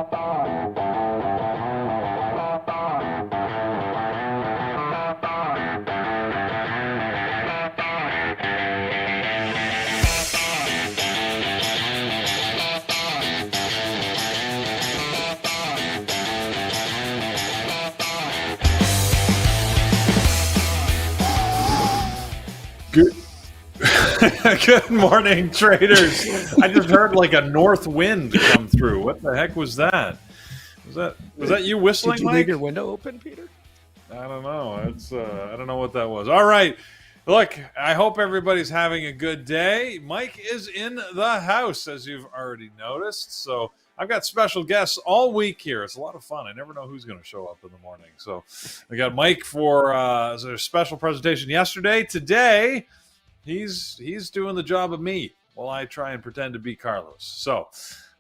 Good. Good morning, traders. I just heard like a north wind come through. What the heck was that? Was that you whistling, Did you Mike? leave your window open, Peter? I don't know. I don't know what that was. All right. Look, I hope everybody's having a good day. Mike is in the house, as you've already noticed. So I've got special guests all week here. It's a lot of fun. I never know who's going to show up in the morning. So I got Mike for a special presentation yesterday. Today, he's doing the job of me while I try and pretend to be Carlos. So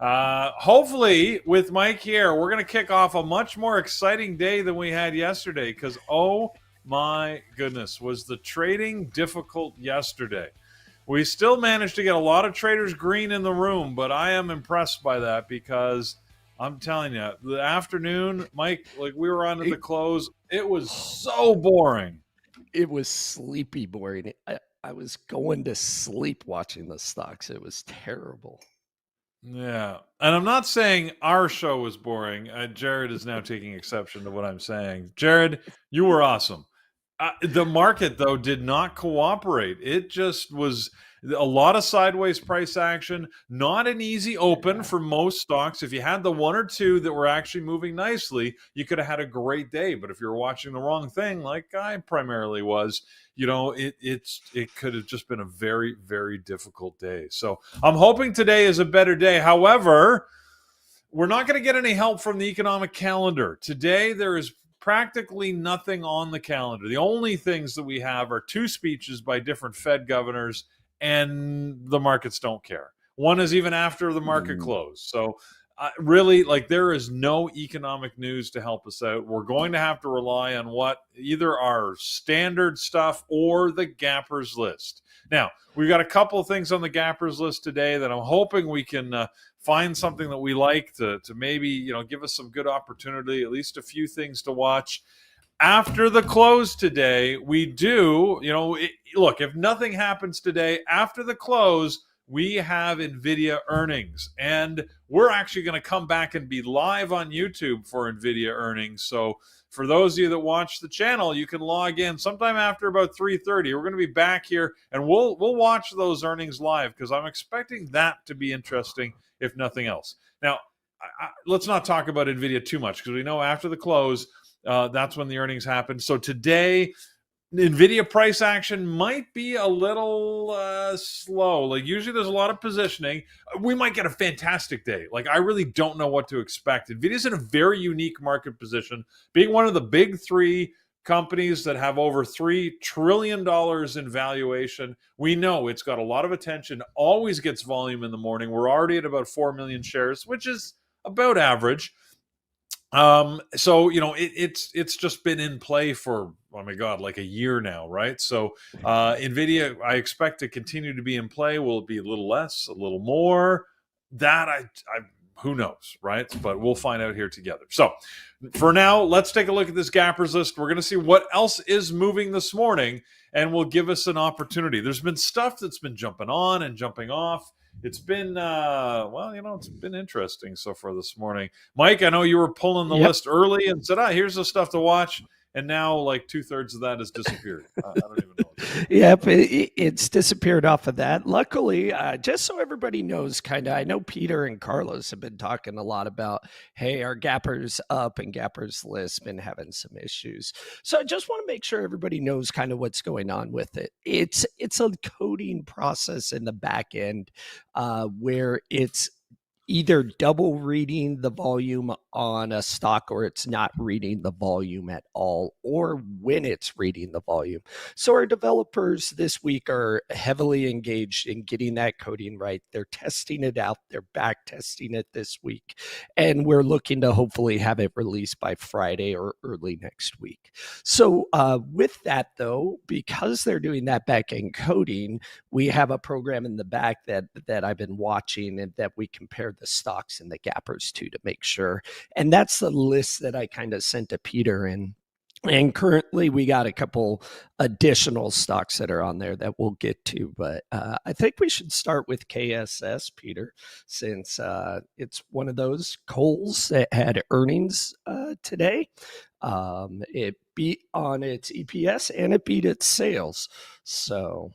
hopefully with Mike here, we're going to kick off a much more exciting day than we had yesterday because, oh my goodness, was the trading difficult yesterday. We still managed to get a lot of traders green in the room, but I am impressed by that because I'm telling you, the afternoon, Mike, like we were on at the close, it was so boring. It was sleepy boring. I was going to sleep watching the stocks. It was terrible. Yeah. And I'm not saying our show was boring. Jared is now taking exception to what I'm saying. Jared, you were awesome. The market, though, did not cooperate. It just was a lot of sideways price action, not an easy open for most stocks. If you had the one or two that were actually moving nicely, you could have had a great day. But if you're watching the wrong thing, like I primarily was, you know, it could have just been a very, very difficult day. So I'm hoping today is a better day. However, we're not going to get any help from the economic calendar. Today, there is practically nothing on the calendar. The only things that we have are two speeches by different Fed governors, and the markets don't care. One is even after the market closed. So really, like, there is no economic news to help us out. We're going to have to rely on what either our standard stuff or the gappers list. Now, we've got a couple of things on the gappers list today that I'm hoping we can find something that we like to maybe, you know, give us some good opportunity, at least a few things to watch. After the close today, we do, you know, look, if nothing happens today, after the close, we have Nvidia earnings. And we're actually going to come back and be live on YouTube for Nvidia earnings. So for those of you that watch the channel, you can log in sometime after about 3:30. We're going to be back here, and we'll watch those earnings live because I'm expecting that to be interesting, if nothing else. Now, let's not talk about Nvidia too much because we know after the close, that's when the earnings happen. So today, Nvidia price action might be a little slow. Like usually there's a lot of positioning. We might get a fantastic day. Like I really don't know what to expect. Nvidia's in a very unique market position, being one of the big three companies that have over $3 trillion in valuation. We know it's got a lot of attention, always gets volume in the morning. We're already at about 4 million shares, which is about average. So, you know, it's just been in play for, oh my God, like a year now, right? So Nvidia, I expect to continue to be in play. Will it be a little less, a little more? That I who knows, right? But we'll find out here together. So for now, let's take a look at this gappers list. We're going to see what else is moving this morning, and will give us an opportunity. There's been stuff that's been jumping on and jumping off. It's been, well, you know, it's been interesting so far this morning. Mike, I know you were pulling the list early and said, here's the stuff to watch. And now like 2/3 of that has disappeared. I don't even know. Yep, it's disappeared off of that. Luckily, just so everybody knows, I know Peter and Carlos have been talking a lot about, hey, our gappers up and gappers list been having some issues. So I just want to make sure everybody knows kind of what's going on with it. It's a coding process in the back end where it's either double reading the volume on a stock or it's not reading the volume at all, or when it's reading the volume. So our developers this week are heavily engaged in getting that coding right. They're testing it out. They're back testing it this week. And we're looking to hopefully have it released by Friday or early next week. So with that though, because they're doing that back end coding, we have a program in the back that I've been watching and that we compare the stocks and the gappers too, to make sure. And that's the list that I kind of sent to Peter. And currently we got a couple additional stocks that are on there that we'll get to, but I think we should start with KSS, Peter, since it's one of those Kohls that had earnings today. It beat on its EPS and it beat its sales. So,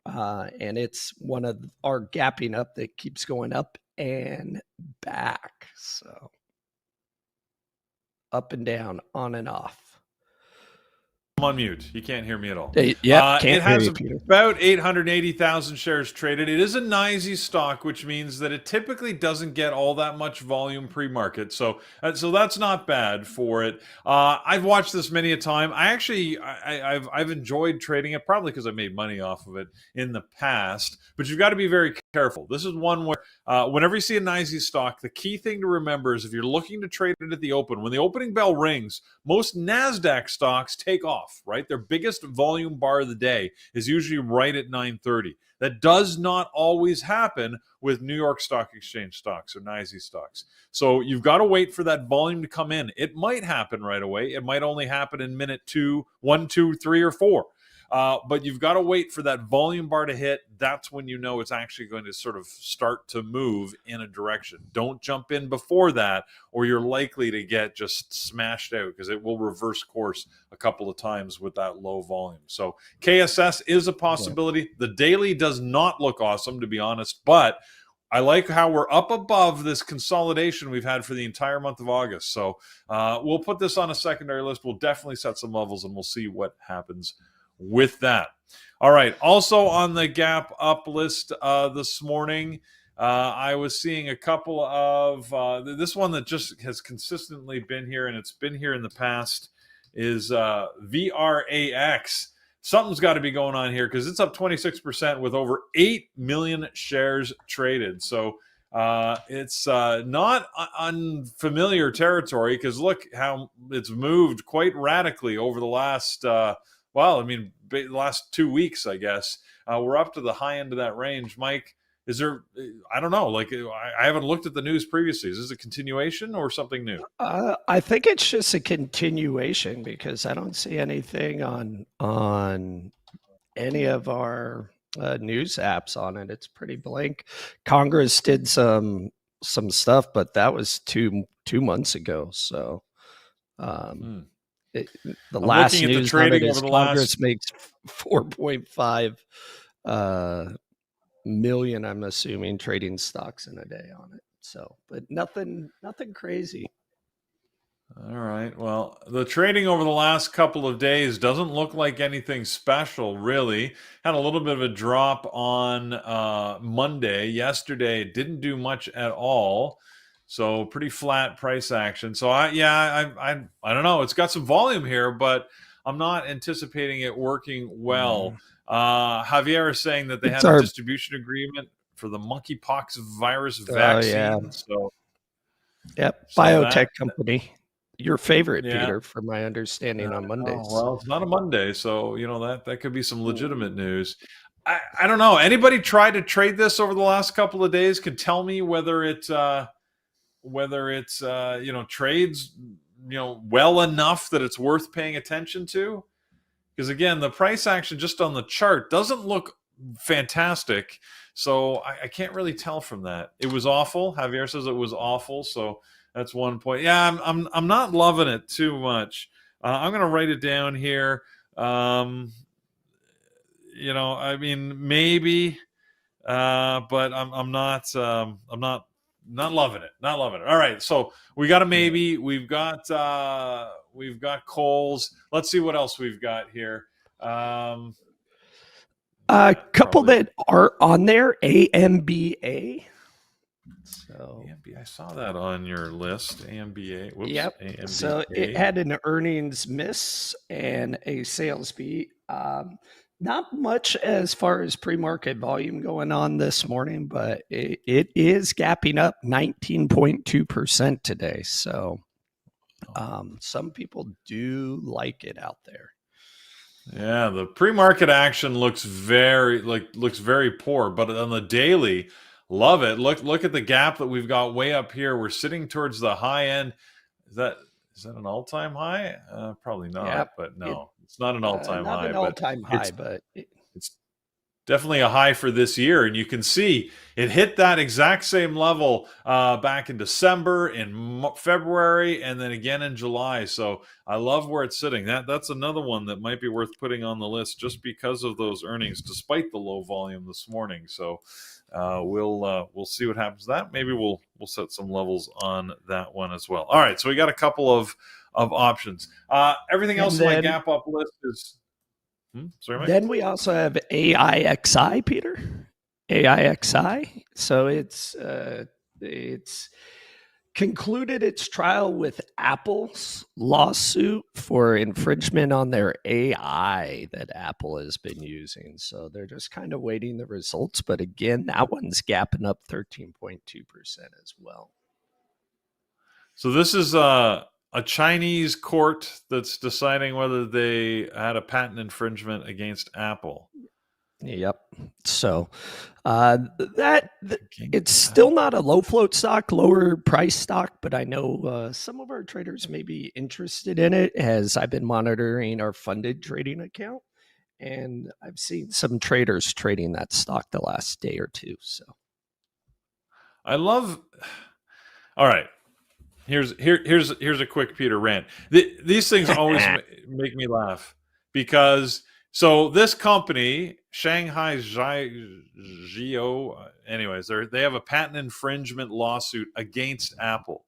and it's one of our gapping up that keeps going up and back. So up and down, on and off. I'm on mute. You can't hear me at all. Yeah, it has about 880,000 shares traded. It is a NYSE stock, which means that it typically doesn't get all that much volume pre-market. So that's not bad for it. I've watched this many a time. I've enjoyed trading it, probably because I made money off of it in the past. But you've got to be very careful. This is one where whenever you see a NYSE stock, the key thing to remember is if you're looking to trade it at the open, when the opening bell rings, most NASDAQ stocks take off, right? Their biggest volume bar of the day is usually right at 9:30. That does not always happen with New York Stock Exchange stocks or NYSE stocks. So you've got to wait for that volume to come in. It might happen right away. It might only happen in minute 1, 2, 3, or 4. But you've got to wait for that volume bar to hit. That's when you know it's actually going to sort of start to move in a direction. Don't jump in before that, or you're likely to get just smashed out because it will reverse course a couple of times with that low volume. So KSS is a possibility. Yeah. The daily does not look awesome, to be honest, but I like how we're up above this consolidation we've had for the entire month of August. So we'll put this on a secondary list. We'll definitely set some levels, and we'll see what happens with that. All right. Also on the gap up list this morning, I was seeing a couple of this one that just has consistently been here, and it's been here in the past, is VRAX. Something's got to be going on here because it's up 26% with over 8 million shares traded. So it's not unfamiliar territory because look how it's moved quite radically over the last last 2 weeks, I guess. We're up to the high end of that range. Mike, is there, I don't know, like I haven't looked at the news previously. Is this a continuation or something new? I think it's just a continuation because I don't see anything on any of our news apps on it. It's pretty blank. Congress did some stuff, but that was two months ago. So the last news on it is Congress makes 4.5 million, I'm assuming, trading stocks in a day on it. So, but nothing crazy. All right. Well, the trading over the last couple of days doesn't look like anything special, really. Had a little bit of a drop on Monday. Yesterday, didn't do much at all. So pretty flat price action. So I don't know. It's got some volume here, but I'm not anticipating it working well. Javier is saying that they had a distribution agreement for the monkeypox virus vaccine. Yeah. So, biotech company. Your favorite, Peter, from my understanding, on Mondays. Well, it's not a Monday, so that could be some legitimate news. I don't know. Anybody tried to trade this over the last couple of days could tell me whether it trades well enough that it's worth paying attention to. Because again, the price action just on the chart doesn't look fantastic, so I can't really tell from that. It was awful. Javier says it was awful, so that's one point. Yeah, I'm not loving it too much. I'm gonna write it down here. Maybe, but I'm not loving it. Not loving it. All right, so we got a maybe. We've got Kohl's. Let's see what else we've got here. A couple that are on there, AMBA. So AMBA, I saw that on your list. AMBA. Whoops, yep. AMBA. So it had an earnings miss and a sales beat. Not much as far as pre-market volume going on this morning, but it is gapping up 19.2% today. So some people do like it out there. Yeah, the pre-market action looks very poor, but on the daily, Love it. Look at the gap that we've got way up here. We're sitting towards the high end. Is that an all-time high? Probably Yeah, not, but it no, it's not an all-time not high, an but all-time high, it's but it's definitely a high for this year. And you can see it hit that exact same level back in December, in February, and then again in July. So I love where it's sitting. That's another one that might be worth putting on the list just because of those earnings, despite the low volume this morning. So we'll see what happens to that. Maybe we'll set some levels on that one as well. All right, so we got a couple of options. Everything else and on my then gap up list is. Sorry, Mike. then we also have AIXI, Peter. AIXI. So it's concluded its trial with Apple's lawsuit for infringement on their AI that Apple has been using. So they're just kind of waiting the results. But again, that one's gapping up 13.2% as well. So this is a Chinese court that's deciding whether they had a patent infringement against Apple. Yep. So it's still not a low float stock, lower price stock, but I know some of our traders may be interested in it as I've been monitoring our funded trading account, and I've seen some traders trading that stock the last day or two. So I love. All right. Here's a quick Peter rant. These things always make me laugh because so this company Shanghai Zhio, anyways, they have a patent infringement lawsuit against Apple.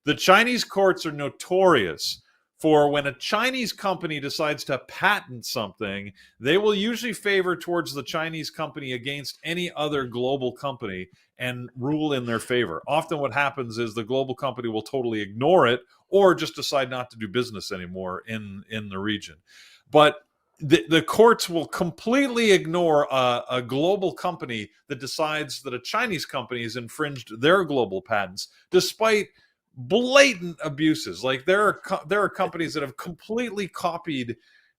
The Chinese courts are notorious for when a Chinese company decides to patent something, they will usually favor towards the Chinese company against any other global company and rule in their favor. Often what happens is the global company will totally ignore it or just decide not to do business anymore in the region. But the courts will completely ignore a global company that decides that a Chinese company has infringed their global patents, despite blatant abuses. Like there are companies that have completely copied.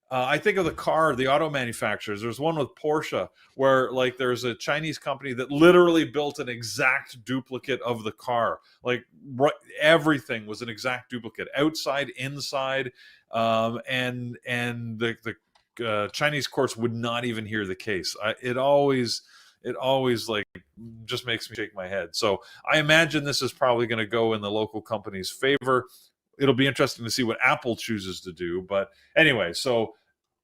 I think of the auto manufacturers. There's one with Porsche where like there's a Chinese company that literally built an exact duplicate of the car. Like everything was an exact duplicate, outside, inside, and the Chinese courts would not even hear the case. It always like just makes me shake my head. So I imagine this is probably going to go in the local company's favor. It'll be interesting to see what Apple chooses to do. But anyway, so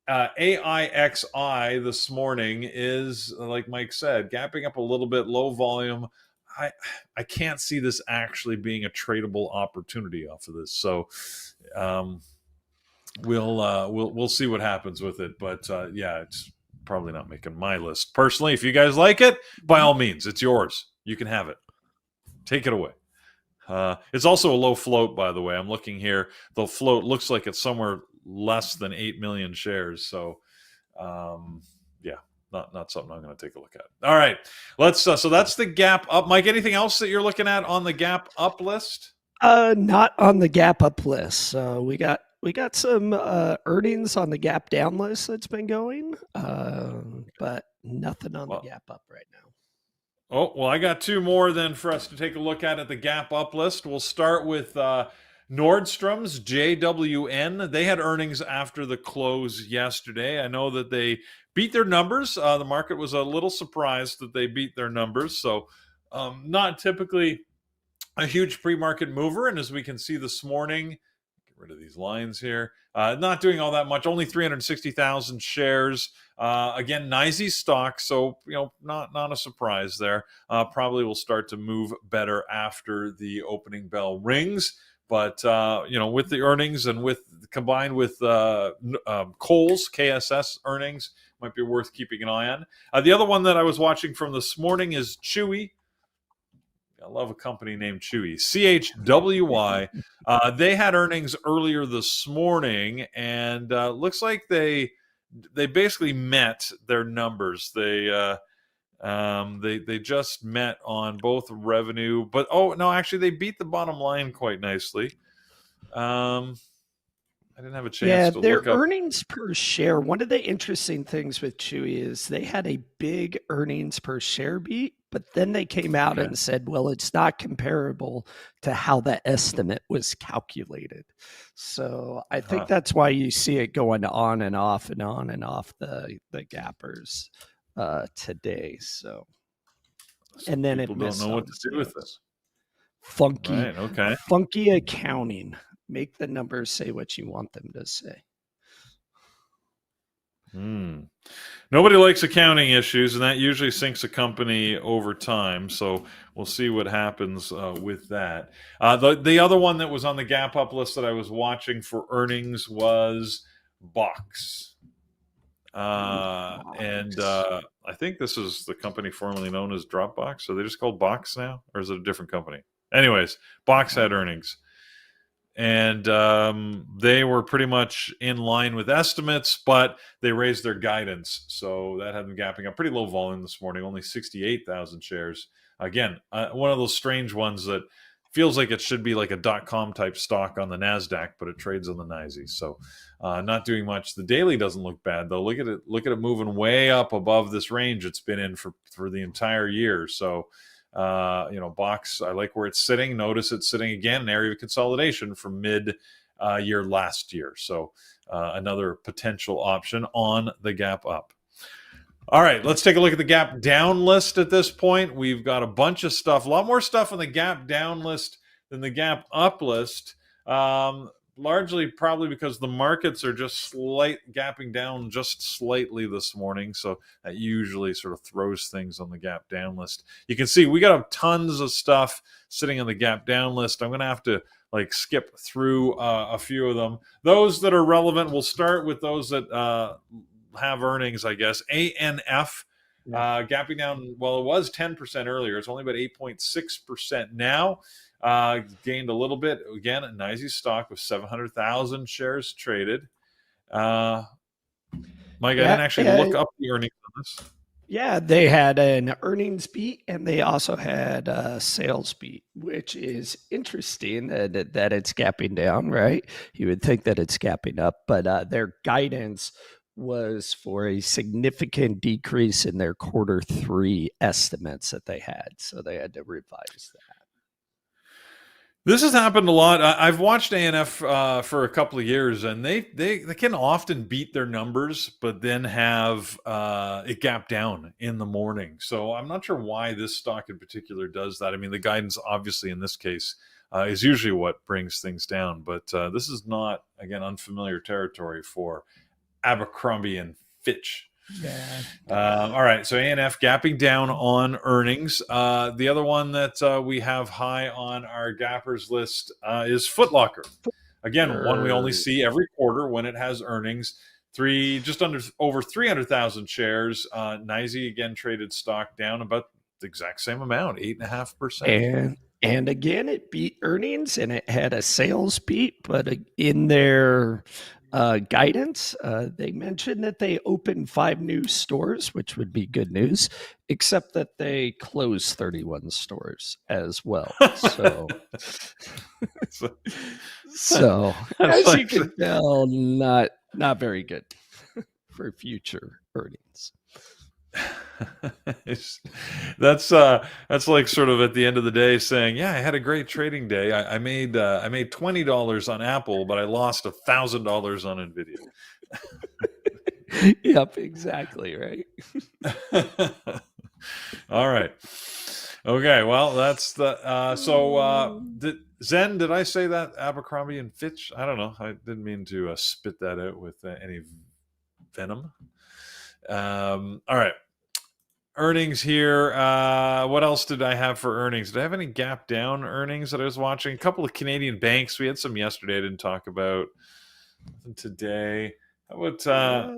AIXI this morning is, like Mike said, gapping up a little bit, low volume. I can't see this actually being a tradable opportunity off of this. So we'll see what happens with it. But yeah, it's probably not making my list personally. If you guys like it, by all means, it's yours. You can have it. Take it away. It's also a low float, by the way. I'm looking here. The float looks like it's somewhere less than 8 million shares. So, yeah, not something I'm going to take a look at. All right, let's. So that's the gap up. Mike, anything else that you're looking at on the gap up list? Not on the gap up list. We got some earnings on the gap down list that's been going, but nothing on the gap up right now. Oh, well, I got two more then for us to take a look at the gap up list. We'll start with Nordstrom's JWN. They had earnings after the close yesterday. I know that they beat their numbers. The market was a little surprised that they beat their numbers. So not typically a huge pre-market mover. And as we can see this morning, get rid of these lines here, not doing all that much, only 360,000 shares. Again, NYSE stock, so not a surprise there. Probably will start to move better after the opening bell rings. But with the earnings and combined with Kohl's KSS earnings, might be worth keeping an eye on. The other one that I was watching from this morning is Chewy. I love a company named Chewy, CHWY. They had earnings earlier this morning, and looks like they basically met their numbers. They just met on both revenue, but actually they beat the bottom line quite nicely. I didn't have a chance Yeah, to their look up. earnings per share. One of the interesting things with Chewy is they had a big earnings per share beat, but then they came out Okay. and said, well, it's not comparable to how the estimate was calculated. So I think Huh. that's why you see it going on and off and on and off the gappers today. So, So and then it people don't missed know what on to do with it. sales. Funky, Right. Okay. funky accounting. Make the numbers say what you want them to say. Hmm. Nobody likes accounting issues, and that usually sinks a company over time. So we'll see what happens with that. The other one that was on the gap up list that I was watching for earnings was Box. And Box. I think this is the company formerly known as Dropbox. So they just called Box now, or is it a different company? Anyways, Box had earnings, and they were pretty much in line with estimates, but they raised their guidance, so that had them gapping up. Pretty low volume this morning, only 68,000 shares. Again, one of those strange ones that feels like it should be like a .com type stock on the Nasdaq, but it trades on the NYSE, so not doing much. The daily doesn't look bad though. Look at it moving way up above this range it's been in for the entire year. So Box, I like where it's sitting. Notice it's sitting again, an area of consolidation from mid year last year. So another potential option on the gap up. All right, let's take a look at the gap down list at this point. We've got a bunch of stuff, a lot more stuff on the gap down list than the gap up list. Largely probably because the markets are just gapping down just slightly this morning. So that usually sort of throws things on the gap down list. You can see we got tons of stuff sitting on the gap down list. I'm going to have to skip through a few of them. Those that are relevant, we'll start with those that have earnings, I guess. ANF gapping down. Well, it was 10% earlier. It's only about 8.6% now. Gained a little bit. Again, a NYSE stock with 700,000 shares traded. Mike, I didn't actually look up the earnings on this. Yeah, they had an earnings beat and they also had a sales beat, which is interesting that it's gapping down, right? You would think that it's gapping up, but their guidance was for a significant decrease in their quarter 3 estimates that they had. So they had to revise that. This has happened a lot. I've watched ANF for a couple of years, and they can often beat their numbers, but then have it gap down in the morning. So I'm not sure why this stock in particular does that. I mean, the guidance, obviously, in this case, is usually what brings things down. But this is not, again, unfamiliar territory for Abercrombie and Fitch. Yeah. All right. So ANF gapping down on earnings. The other one that we have high on our gappers list is Foot Locker. Again, one we only see every quarter when it has earnings. Just over 300,000 shares. NYSE again traded stock down about the exact same amount, 8.5%. And again, it beat earnings and it had a sales beat, but in their guidance, they mentioned that they opened 5 new stores, which would be good news, except that they closed 31 stores as well. So, as you can tell, not very good for future earnings. That's like sort of at the end of the day saying, yeah, I had a great trading day. I made $20 on Apple, but I lost $1,000 on Nvidia. Yep, exactly right. All right. Okay, well, that's the Zen, did I say that? Abercrombie and Fitch? I don't know. I didn't mean to spit that out with any venom. All right. Earnings here. What else did I have for earnings? Did I have any gap down earnings that I was watching? A couple of Canadian banks. We had some yesterday I didn't talk about. Nothing today. How about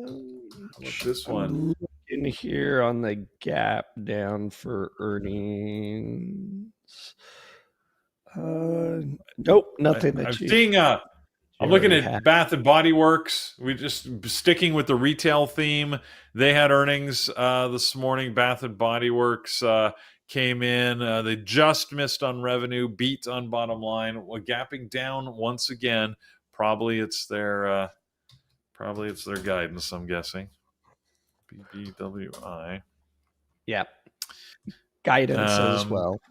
this one? In here on the gap down for earnings. Nope, nothing. I'm seeing. I'm looking at Bath and Body Works. We just sticking with the retail theme. They had earnings this morning. Bath and Body Works came in. They just missed on revenue, beat on bottom line. Gapping down once again. Probably it's their guidance, I'm guessing. BBWI. Yeah. Guidance as Um, well.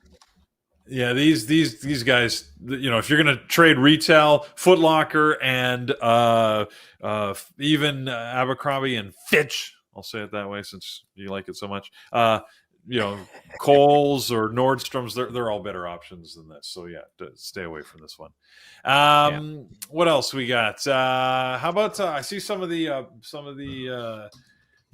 Yeah, these guys, if you're going to trade retail, Foot Locker and even Abercrombie and Fitch, I'll say it that way since you like it so much. Kohl's or Nordstrom's, they're all better options than this. So yeah, stay away from this one. Yeah. What else we got? How about I see some of the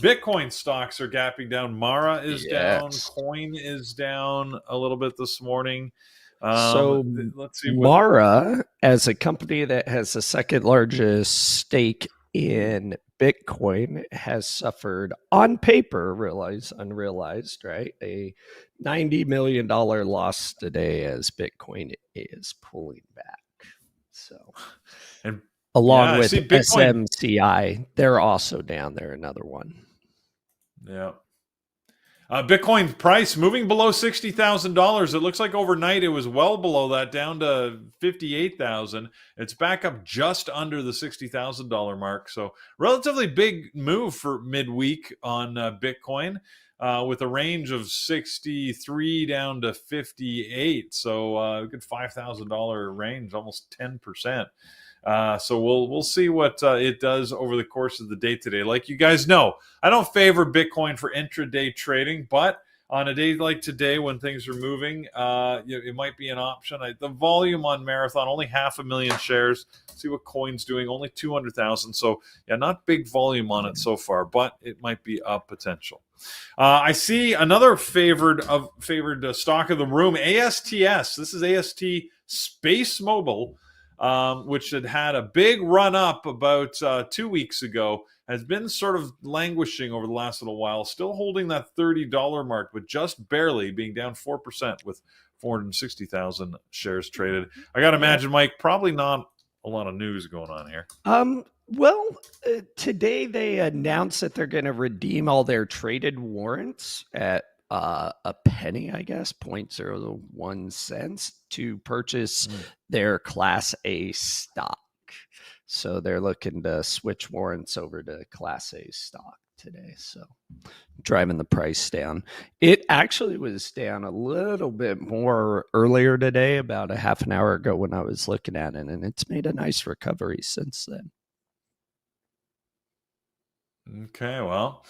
Bitcoin stocks are gapping down. Mara is down. Yes. Coin is down a little bit this morning. So Let's see what. Mara, as a company that has the second largest stake in Bitcoin, has suffered on paper, unrealized, right? A $90 million loss today as Bitcoin is pulling back. So, And along I with see Bitcoin. SMCI, they're also down there. Another one. Yeah. Bitcoin price moving below $60,000. It looks like overnight it was well below that, down to 58,000. It's back up just under the $60,000 mark. So relatively big move for midweek on Bitcoin, with a range of 63 down to 58. So a good $5,000 range, almost 10%. So we'll see what it does over the course of the day today. Like you guys know, I don't favor Bitcoin for intraday trading, but on a day like today when things are moving, it might be an option. The volume on Marathon, only 500,000 shares. See what Coin's doing, only 200,000. So yeah, not big volume on it so far, but it might be a potential. I see another favored stock of the room, ASTS. This is AST Space Mobile. Which had a big run up about 2 weeks ago, has been sort of languishing over the last little while, still holding that $30 mark, but just barely, being down 4% with 460,000 shares traded. I got to imagine, Mike, probably not a lot of news going on here. Well, today they announced that they're going to redeem all their traded warrants at a penny, I guess, 0.01 cents to purchase their Class A stock. So they're looking to switch warrants over to Class A stock today. So driving the price down. It actually was down a little bit more earlier today, about a half an hour ago when I was looking at it, and it's made a nice recovery since then. Okay, well,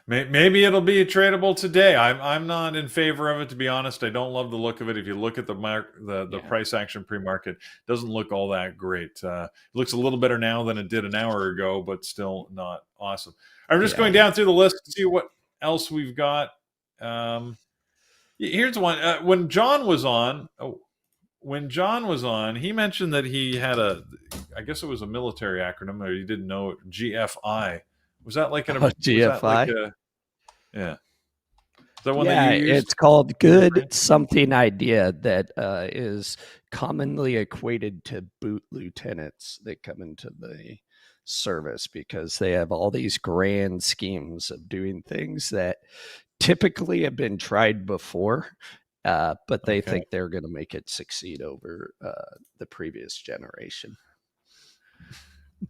maybe it'll be tradable today. I'm not in favor of it, to be honest. I don't love the look of it. If you look at the price action pre-market, doesn't look all that great. It looks a little better now than it did an hour ago, but still not awesome. I'm just going down through the list to see what else we've got. Here's one. When John was on, he mentioned that he had I guess it was a military acronym, or you didn't know it, GFI. Was that like GFI? Yeah. Is that one that you used? It's called Good Something Idea, that is commonly equated to boot lieutenants that come into the service, because they have all these grand schemes of doing things that typically have been tried before, but they think they're going to make it succeed over the previous generation.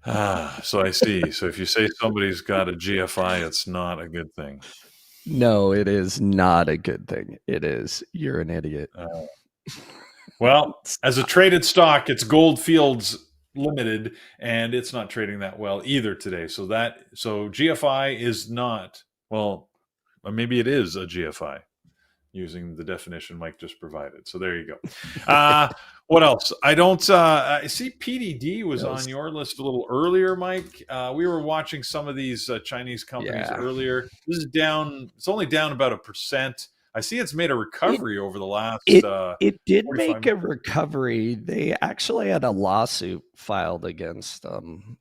So I see. So if you say somebody's got a GFI, it's not a good thing. No, it is not a good thing. It is. You're an idiot. Well, as a traded stock, it's Goldfields Limited, and it's not trading that well either today. So GFI is not, well, maybe it is a GFI, using the definition Mike just provided. So there you go. What else? I see PDD was on your list a little earlier, Mike. We were watching some of these Chinese companies earlier. This is down. It's only down about 1%. I see it's made a recovery over the last. It did make a recovery. They actually had a lawsuit filed against them,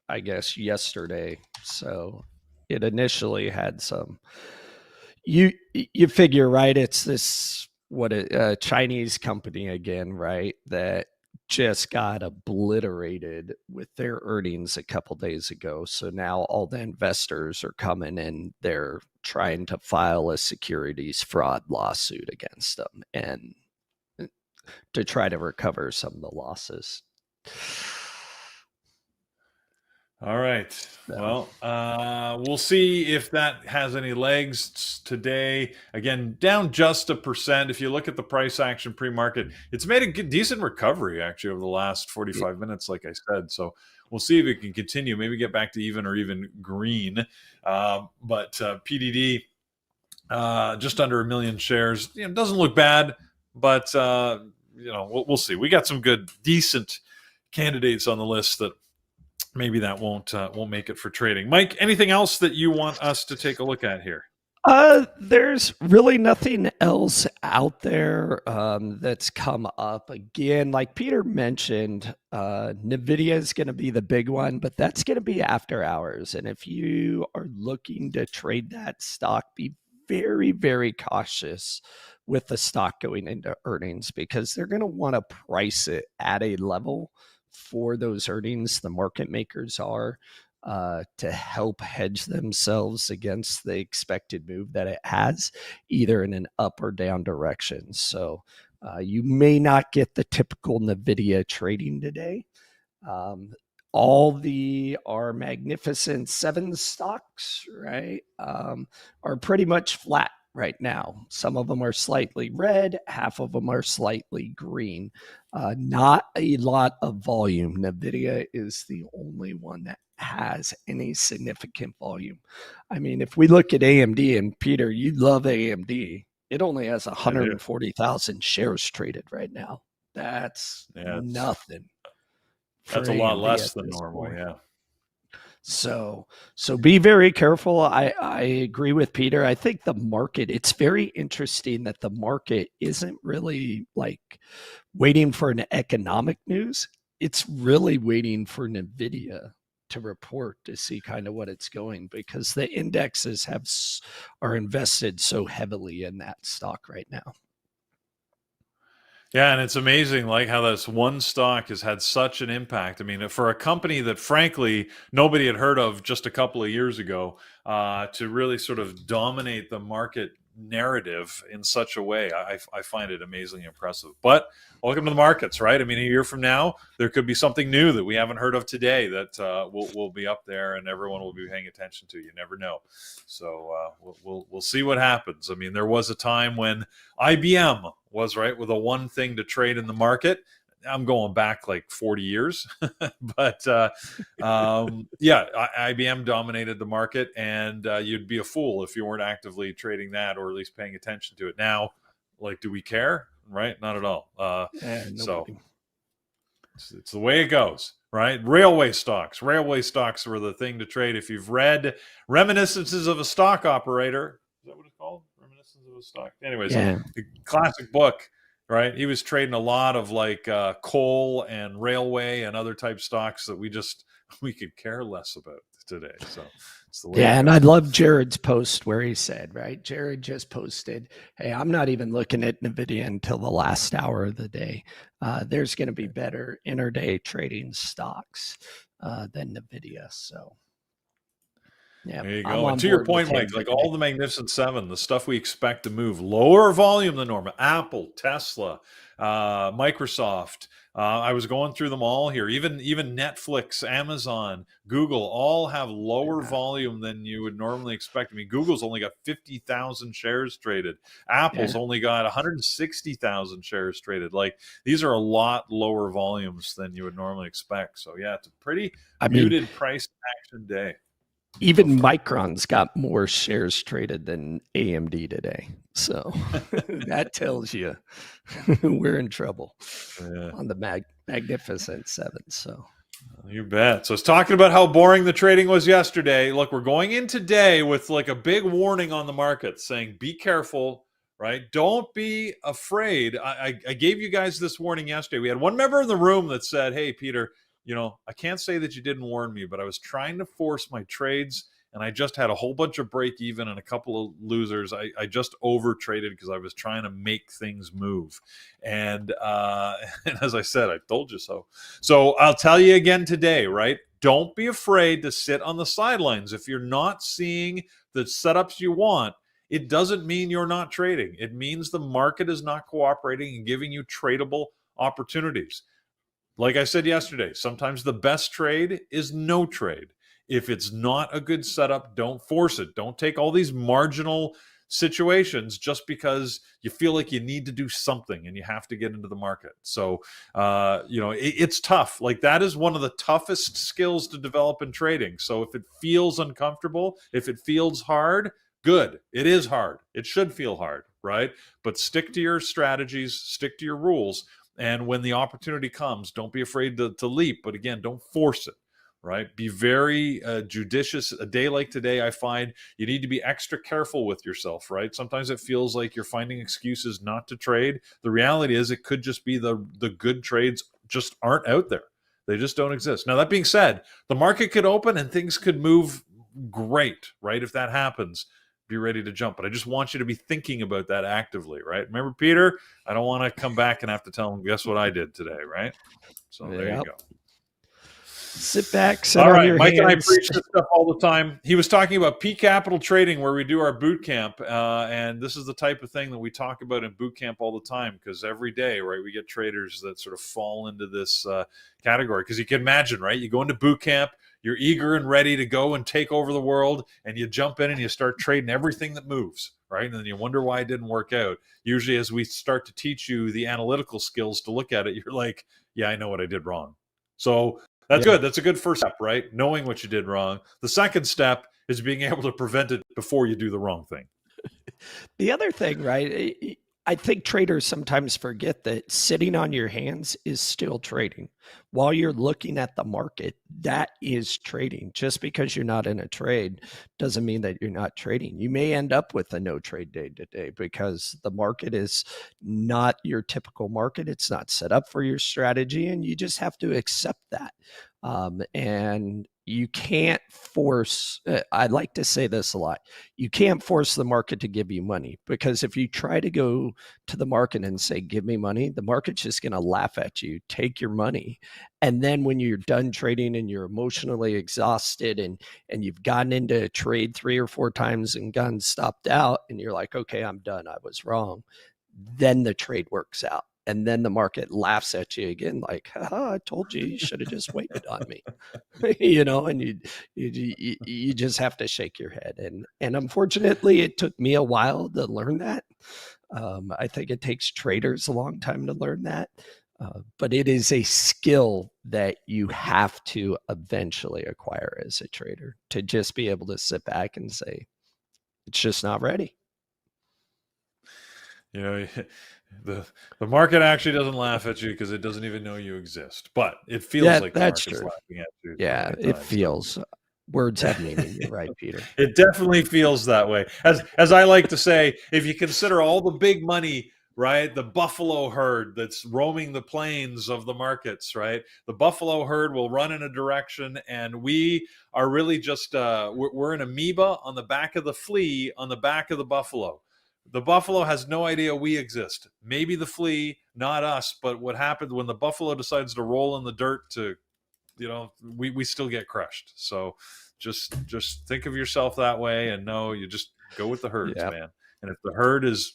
I guess, yesterday. So it initially had some. You figure, right? It's this a Chinese company again, right? That just got obliterated with their earnings a couple days ago. So now all the investors are coming and they're trying to file a securities fraud lawsuit against them and to try to recover some of the losses. All right. So, Well, we'll see if that has any legs today. Again, down just 1%. If you look at the price action pre-market, it's made a decent recovery actually over the last 45 minutes, like I said. So we'll see if it can continue. Maybe get back to even or even green. But PDD, just under 1 million shares. Doesn't look bad, but we'll see. We got some good, decent candidates on the list that maybe that won't make it for trading. Mike, anything else that you want us to take a look at here? There's really nothing else out there that's come up. Again, like Peter mentioned, Nvidia is going to be the big one, but that's going to be after hours. And if you are looking to trade that stock, be very, very cautious with the stock going into earnings, because they're going to want to price it at a level for those earnings. The market makers are, to help hedge themselves against the expected move that it has, either in an up or down direction. So you may not get the typical Nvidia trading today. All our Magnificent Seven stocks, right, are pretty much flat right now. Some of them are slightly red, half of them are slightly green. Not a lot of volume. Nvidia is the only one that has any significant volume. I mean, if we look at AMD, and Peter, you love AMD, it only has 140,000 shares traded right now. That's nothing. That's a lot less than normal, yeah. So be very careful. I agree with Peter. I think the market, it's very interesting that the market isn't really like waiting for an economic news. It's really waiting for Nvidia to report to see kind of what it's going, because the indexes are invested so heavily in that stock right now. Yeah, and it's amazing like how this one stock has had such an impact. I mean, for a company that frankly nobody had heard of just a couple of years ago, to really sort of dominate the market narrative in such a way, I find it amazingly impressive. But welcome to the markets, right? I mean, a year from now, there could be something new that we haven't heard of today that will be up there and everyone will be paying attention to. You never know. So we'll see what happens. I mean, there was a time when IBM was right with a one thing to trade in the market. I'm going back like 40 years, but IBM dominated the market, and you'd be a fool if you weren't actively trading that or at least paying attention to it. Now, like, do we care? Right? Not at all. So it's the way it goes, right? Railway stocks were the thing to trade. If you've read Reminiscences of a Stock Operator, is that what it's called? Reminiscences of a Stock. Anyways, the classic book. Right, he was trading a lot of like coal and railway and other type stocks that we could care less about today. So it's the way. Yeah, and I love Jared's post where he said, right, Jared just posted, "Hey, I'm not even looking at Nvidia until the last hour of the day. There's going to be better intraday trading stocks than Nvidia." So. Yeah, there you go. And to your point, Mike, like all the Magnificent Seven, the stuff we expect to move lower volume than normal, Apple, Tesla, Microsoft. I was going through them all here. Even Netflix, Amazon, Google all have lower volume than you would normally expect. I mean, Google's only got 50,000 shares traded. Apple's only got 160,000 shares traded. Like, these are a lot lower volumes than you would normally expect. So yeah, it's a pretty muted price action day. Even Micron's got more shares traded than AMD today. So that tells you we're in trouble on the Magnificent Seven. So you bet. So it's talking about how boring the trading was yesterday. Look, we're going in today with like a big warning on the market saying, be careful, right? Don't be afraid. I gave you guys this warning yesterday. We had one member in the room that said, hey, Peter, I can't say that you didn't warn me, but I was trying to force my trades and I just had a whole bunch of break even and a couple of losers. I just over traded because I was trying to make things move. And as I said, I told you so. So I'll tell you again today, right? Don't be afraid to sit on the sidelines. If you're not seeing the setups you want, it doesn't mean you're not trading. It means the market is not cooperating and giving you tradable opportunities. like I said yesterday, sometimes the best trade is no trade. If it's not a good setup, don't force it. Don't take all these marginal situations just because you feel like you need to do something and you have to get into the market. So, it's tough. Like, that is one of the toughest skills to develop in trading. So if it feels uncomfortable, if it feels hard, good. It is hard. It should feel hard, right? But stick to your strategies, stick to your rules. And when the opportunity comes, don't be afraid to leap. But again, don't force it. Right? Be very judicious. A day like today, I find you need to be extra careful with yourself, right? Sometimes it feels like you're finding excuses not to trade. The reality is it could just be the good trades just aren't out there. They just don't exist. Now, that being said, the market could open and things could move great, right? If that happens, be ready to jump. But I just want you to be thinking about that actively, right? Remember, Peter, I don't want to come back and have to tell him, guess what I did today, right? So there you go. Sit back, sit all on right, your Mike hands. and I preach this stuff all the time. He was talking about P Capital Trading, where we do our boot camp, and this is the type of thing that we talk about in boot camp all the time, because every day, right, we get traders that sort of fall into this category. Because you can imagine, right, you go into boot camp, you're eager and ready to go and take over the world, and you jump in and you start trading everything that moves, right? And then you wonder why it didn't work out. Usually, as we start to teach you the analytical skills to look at it, you're like, yeah, I know what I did wrong. So that's good. That's a good first step, right? Knowing what you did wrong. The second step is being able to prevent it before you do the wrong thing. The other thing, right? I think traders sometimes forget that sitting on your hands is still trading. While you're looking at the market, that is trading. Just because you're not in a trade doesn't mean that you're not trading. You may end up with a no trade day today because the market is not your typical market. It's not set up for your strategy, and you just have to accept that. And you can't force, I like to say this a lot, you can't force the market to give you money, because if you try to go to the market and say, give me money, the market's just going to laugh at you, take your money. And then when you're done trading and you're emotionally exhausted and you've gotten into a trade 3 or 4 times and gotten stopped out and you're like, okay, I'm done, I was wrong, then the trade works out. And then the market laughs at you again, like, haha, I told you, you should have just waited on me. And you just have to shake your head. And unfortunately, it took me a while to learn that. I think it takes traders a long time to learn that. But it is a skill that you have to eventually acquire as a trader, to just be able to sit back and say, it's just not ready. The market actually doesn't laugh at you because it doesn't even know you exist, but it feels like the that's market's true. laughing at you. Yeah, it feels. Words have meaning. You're right, Peter. It definitely feels that way. As I like to say, if you consider all the big money, right, the buffalo herd that's roaming the plains of the markets, right, the buffalo herd will run in a direction, and we are really just we're an amoeba on the back of the flea on the back of the buffalo. The buffalo has no idea we exist. Maybe the flea, not us. But what happens when the buffalo decides to roll in the dirt to, we still get crushed. So just think of yourself that way, and know you just go with the herds, man. And if the herd is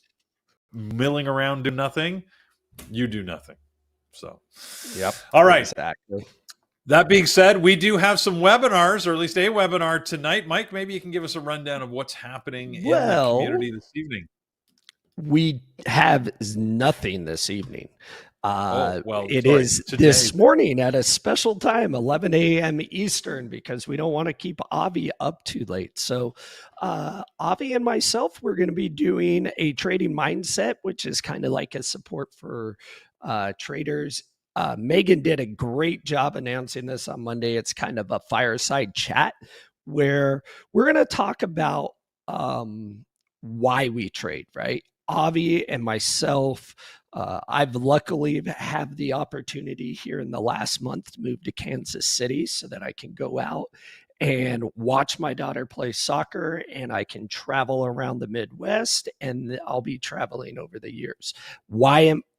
milling around doing nothing, you do nothing. So, all right. Exactly. That being said, we do have some webinars, or at least a webinar tonight. Mike, maybe you can give us a rundown of what's happening in the community this evening. We have nothing this evening. It is today. This morning at a special time, 11 a.m. Eastern, because we don't want to keep Avi up too late. So Avi and myself, we're going to be doing a trading mindset, which is kind of like a support for traders. Megan did a great job announcing this on Monday. It's kind of a fireside chat where we're going to talk about why we trade, right? Avi and myself, I've luckily have the opportunity here in the last month to move to Kansas City so that I can go out and watch my daughter play soccer, and I can travel around the Midwest, and I'll be traveling over the years.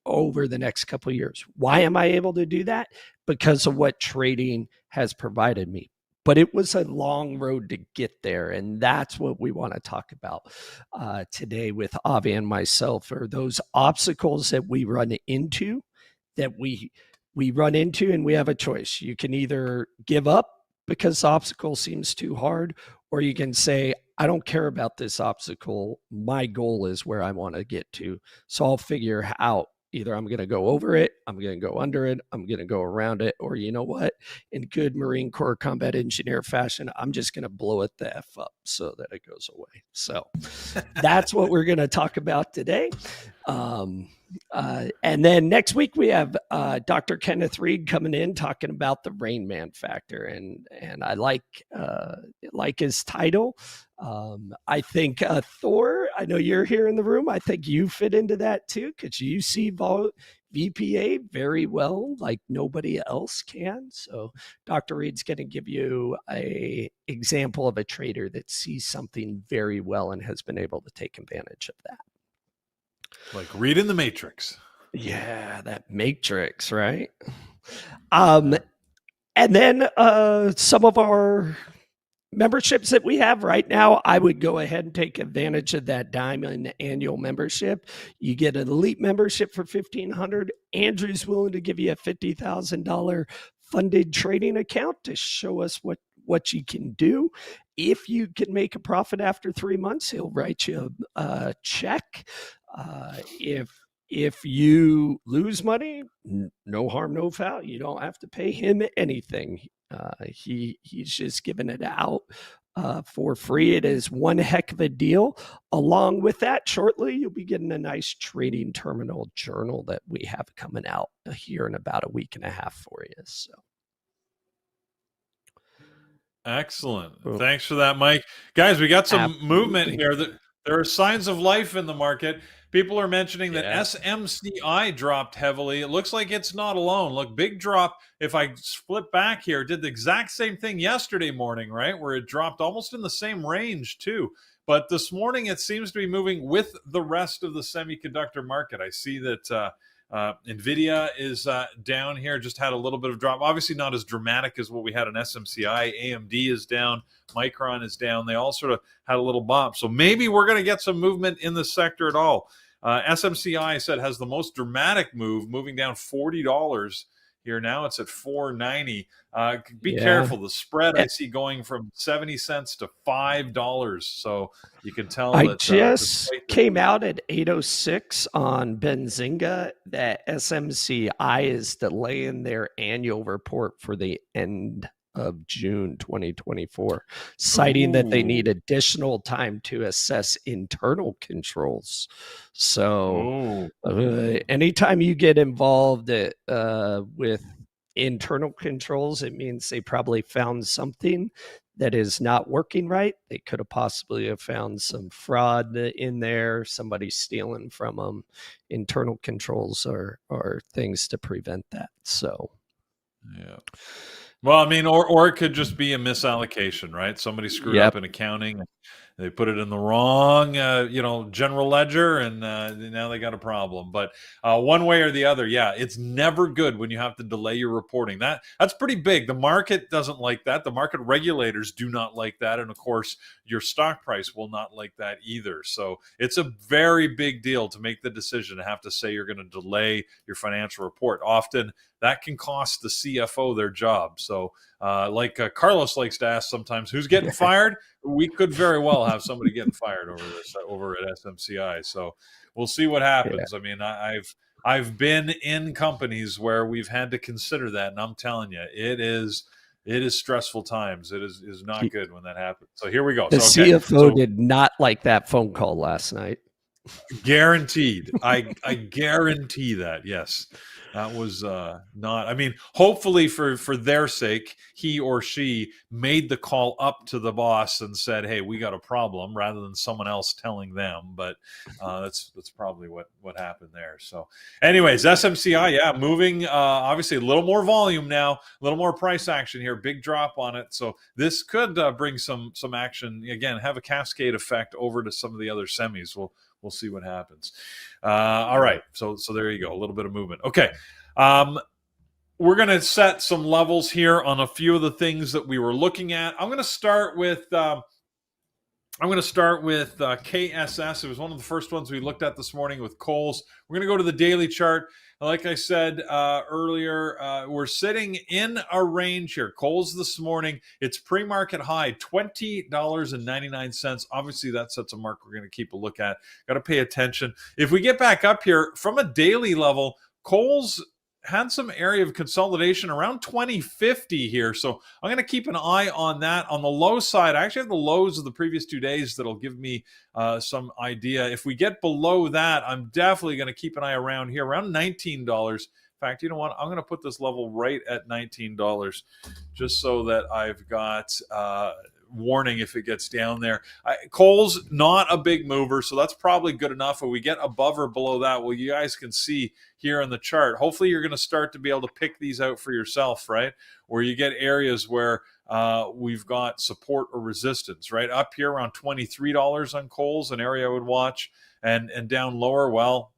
Over the next couple of years. Why am I able to do that? Because of what trading has provided me. But it was a long road to get there. And that's what we want to talk about today with Avi and myself, are those obstacles that we run into, that we we run into and we have a choice. You can either give up because the obstacle seems too hard, or you can say, I don't care about this obstacle. My goal is where I want to get to. So I'll figure out either I'm going to go over it, I'm going to go under it, I'm going to go around it, or you know what? In good Marine Corps combat engineer fashion, I'm just going to blow it the F up so that it goes away. So that's what we're going to talk about today. And then next week we have Dr. Kenneth Reed coming in talking about the Rain Man factor, and I like his title. I think Thor, I know you're here in the room. I think you fit into that too, because you see VPA very well, like nobody else can. So Dr. Reed's going to give you a example of a trader that sees something very well and has been able to take advantage of that. Like reading the Matrix. Yeah, that Matrix, right? And then some of our memberships that we have right now, I would go ahead and take advantage of that Diamond annual membership. You get an elite membership for $1,500. Andrew's willing to give you a $50,000 funded trading account to show us what you can do. If you can make a profit after 3 months, he'll write you a check. If you lose money, no harm, no foul. You don't have to pay him anything. He's just giving it out for free. It is one heck of a deal. Along with that, shortly, you'll be getting a nice trading terminal journal that we have coming out here in about a week and a half for you. So. Excellent. Thanks for that, Mike. Guys, we got some Absolutely. movement here. There are signs of life in the market. People are mentioning that SMCI dropped heavily. It looks like it's not alone. Look, big drop. If I flip back here, did the exact same thing yesterday morning, right? Where it dropped almost in the same range too. But this morning, it seems to be moving with the rest of the semiconductor market. I see that Nvidia is down here, just had a little bit of drop. Obviously not as dramatic as what we had on SMCI. AMD is down. Micron is down. They all sort of had a little bump. So maybe we're going to get some movement in the sector at all. SMCI, I said, has the most dramatic move, moving down $40 here. Now it's at $4.90. Be careful. The spread I see going from 70 cents to $5. So you can tell I that just came out at 8:06 on Benzinga that SMCI is delaying their annual report for the end of June 2024, citing that they need additional time to assess internal controls. So anytime you get involved with internal controls, it means they probably found something that is not working right. They could have possibly have found some fraud in there, somebody stealing from them. Internal controls are things to prevent that. So, yeah. Well, I mean, or it could just be a misallocation, right? Somebody screwed up in accounting. They put it in the wrong, general ledger, and now they got a problem. But one way or the other, yeah, it's never good when you have to delay your reporting. That's pretty big. The market doesn't like that. The market regulators do not like that. And of course, your stock price will not like that either. So it's a very big deal to make the decision to have to say you're going to delay your financial report. Often that can cost the CFO their job. So like Carlos likes to ask sometimes, who's getting fired? We could very well have somebody getting fired over at SMCI. So we'll see what happens. I mean, I've been in companies where we've had to consider that, and I'm telling you, it is stressful times. It is not good when that happens. So here we go. The CFO did not like that phone call last night. Guaranteed. I guarantee that. Yes. That was not, I mean, hopefully for their sake, he or she made the call up to the boss and said, hey, we got a problem, rather than someone else telling them. But that's probably what happened there. So anyways, SMCI, moving, obviously a little more volume now, a little more price action here, big drop on it. So this could bring some action, again, have a cascade effect over to some of the other semis. We'll see what happens. All right. So there you go. A little bit of movement. Okay. We're going to set some levels here on a few of the things that we were looking at. I'm going to start with KSS. It was one of the first ones we looked at this morning with Kohl's. We're going to go to the daily chart. like I said earlier, we're sitting in a range here. Kohl's this morning, it's pre-market high, $20.99. Obviously, that sets a mark we're going to keep a look at. Got to pay attention. If we get back up here from a daily level, Kohl's had some area of consolidation around 2050 here. So I'm going to keep an eye on that. On the low side, I actually have the lows of the previous 2 days that'll give me some idea. If we get below that, I'm definitely going to keep an eye around here, around $19. In fact, you know what? I'm going to put this level right at $19 just so that I've got warning if it gets down there. Kohl's not a big mover, so that's probably good enough. If we get above or below that, well, you guys can see here on the chart. Hopefully you're going to start to be able to pick these out for yourself, right? Where you get areas where we've got support or resistance, right? Up here around $23 on Kohl's, an area I would watch, and down lower, well,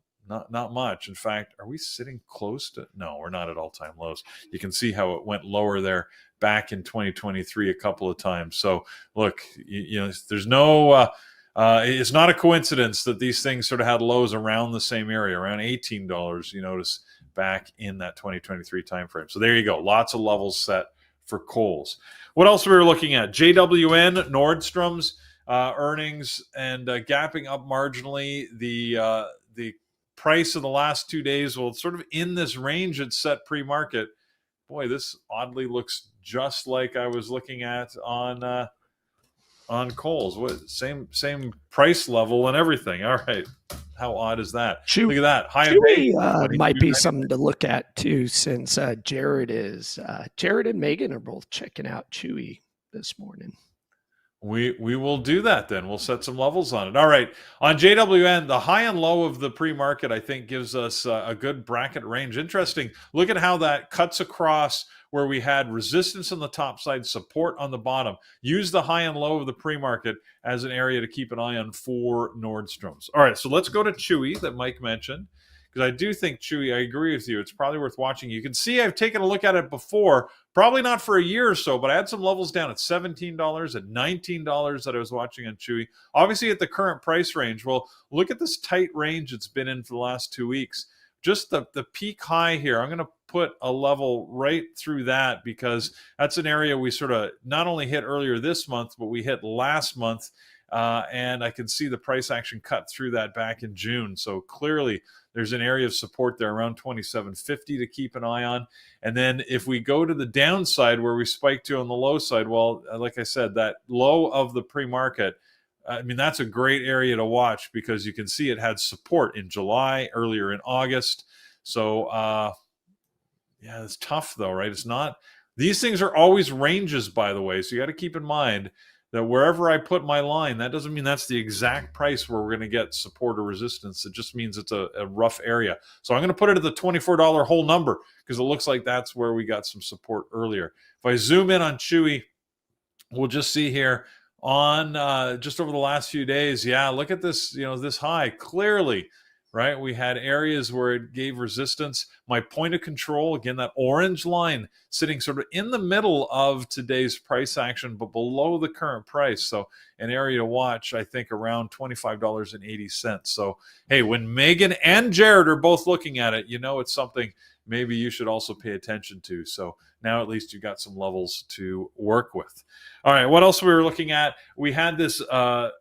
not much. In fact, are we sitting close to? No, we're not at all-time lows. You can see how it went lower there back in 2023 a couple of times. So look, you know, there's no, it's not a coincidence that these things sort of had lows around the same area, around $18, you notice, back in that 2023 timeframe. So there you go. Lots of levels set for Kohl's. What else we were looking at? JWN, Nordstrom's earnings and gapping up marginally. The price of the last 2 days, well, it's sort of in this range it's set pre-market. Boy, this oddly looks just like I was looking at on Kohl's. What same price level and everything. All right, how odd is that? Look at that. High Chewy might be something to look at too, since Jared and Megan are both checking out Chewy this morning. We will do that then. We'll set some levels on it. All right. On JWN, the high and low of the pre-market, I think, gives us a good bracket range. Interesting. Look at how that cuts across where we had resistance on the top side, support on the bottom. Use the high and low of the pre-market as an area to keep an eye on for Nordstrom's. All right. So let's go to Chewy that Mike mentioned, because I do think Chewy, I agree with you, it's probably worth watching. You can see I've taken a look at it before, probably not for a year or so, but I had some levels down at $17, at $19 that I was watching on Chewy. Obviously at the current price range. Well, look at this tight range it's been in for the last 2 weeks. Just the peak high here, I'm going to put a level right through that, because that's an area we sort of not only hit earlier this month, but we hit last month. And I can see the price action cut through that back in June. So clearly there's an area of support there around 27.50 to keep an eye on. And then if we go to the downside where we spike to on the low side, well, like I said, that low of the pre-market, I mean, that's a great area to watch, because you can see it had support in July, earlier in August. So, yeah, it's tough though, right? It's not, these things are always ranges, by the way. So you got to keep in mind that wherever I put my line, that doesn't mean that's the exact price where we're going to get support or resistance. It just means it's a rough area. So I'm going to put it at the $24 whole number, because it looks like that's where we got some support earlier. If I zoom in on Chewy, we'll just see here on just over the last few days. Yeah, look at this, you know, this high clearly, right? We had areas where it gave resistance. My point of control, again, that orange line sitting sort of in the middle of today's price action, but below the current price. So an area to watch, I think, around $25.80. So, hey, when Megan and Jared are both looking at it, you know, it's something maybe you should also pay attention to. So now at least you got some levels to work with. All right, what else we were looking at? We had this VRAX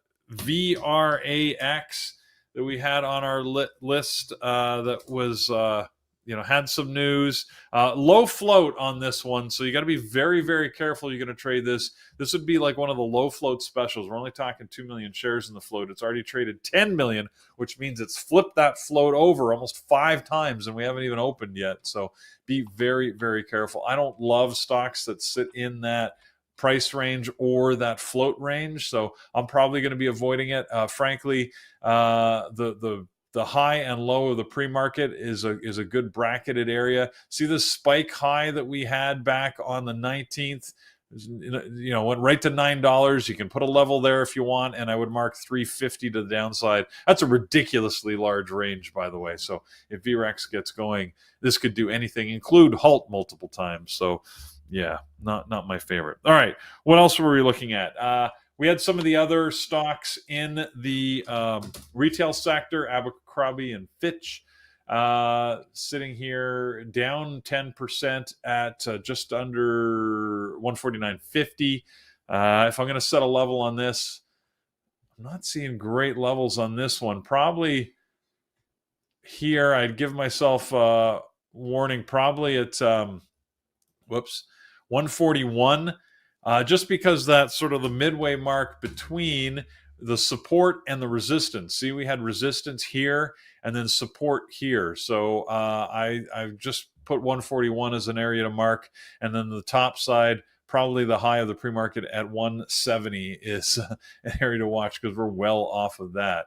that we had on our list that was, had some news. Low float on this one, so you got to be very, very careful. You're going to trade this. This would be like one of the low float specials. We're only talking 2 million shares in the float. It's already traded 10 million, which means it's flipped that float over almost 5 times, and we haven't even opened yet. So be very, very careful. I don't love stocks that sit in that price range or that float range, so I'm probably going to be avoiding it. Frankly, the high and low of the pre-market is a good bracketed area. See this spike high that we had back on the 19th? You know, went right to $9. You can put a level there if you want, and I would mark 350 to the downside. That's a ridiculously large range, by the way. So if VRAX gets going, this could do anything, include halt multiple times. So yeah, not my favorite. All right, what else were we looking at? We had some of the other stocks in the retail sector, Abercrombie and Fitch. sitting here down 10% at just under 149.50. If I'm going to set a level on this, I'm not seeing great levels on this one. Probably here, I'd give myself a warning. Probably at 141, just because that's sort of the midway mark between the support and the resistance. See, we had resistance here and then support here. So I've just put 141 as an area to mark, and then the top side, probably the high of the pre-market at 170 is an area to watch, because we're well off of that.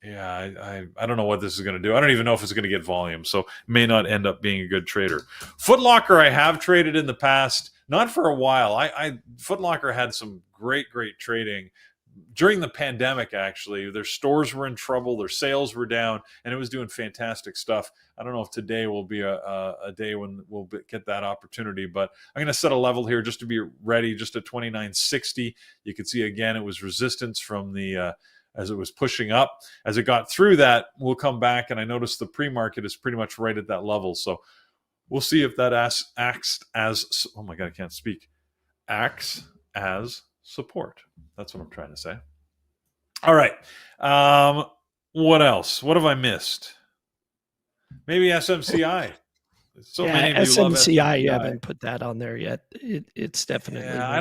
Yeah, I don't know what this is going to do. I don't even know if it's going to get volume, so may not end up being a good trader. Foot Locker, I have traded in the past, not for a while. Foot Locker had some great trading during the pandemic. Actually, their stores were in trouble, their sales were down, and it was doing fantastic stuff. I don't know if today will be a day when we'll get that opportunity, but I'm going to set a level here just to be ready, just at 29.60. You can see again it was resistance from the as it was pushing up. As it got through that, we'll come back, and I noticed the pre-market is pretty much right at that level. So we'll see if that acts as, oh my God, I can't speak, acts as support. That's what I'm trying to say. All right. What else? What have I missed? Maybe SMCI. So many of you love SMCI. You haven't put that on there yet. It's definitely. Yeah, I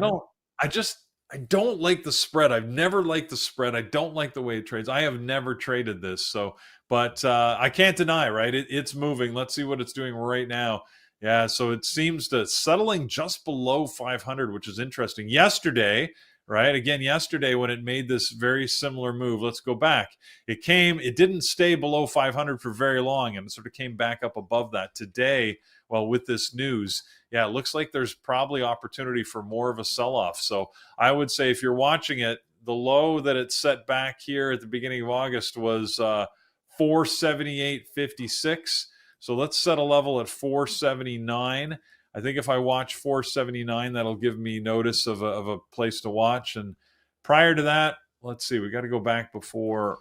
don't like the spread. I've never liked the spread. I don't like the way it trades. I have never traded this. So, but I can't deny, right? It's moving. Let's see what it's doing right now. Yeah, so it seems to settling just below 500, which is interesting. Yesterday, right? Again, yesterday when it made this very similar move, let's go back. It didn't stay below 500 for very long, and it sort of came back up above that. Today, well, with this news, yeah, it looks like there's probably opportunity for more of a sell-off. So I would say if you're watching it, the low that it set back here at the beginning of August was 478.56. So let's set a level at 479. I think if I watch 479, that'll give me notice of a place to watch. And prior to that, let's see, we got to go back before.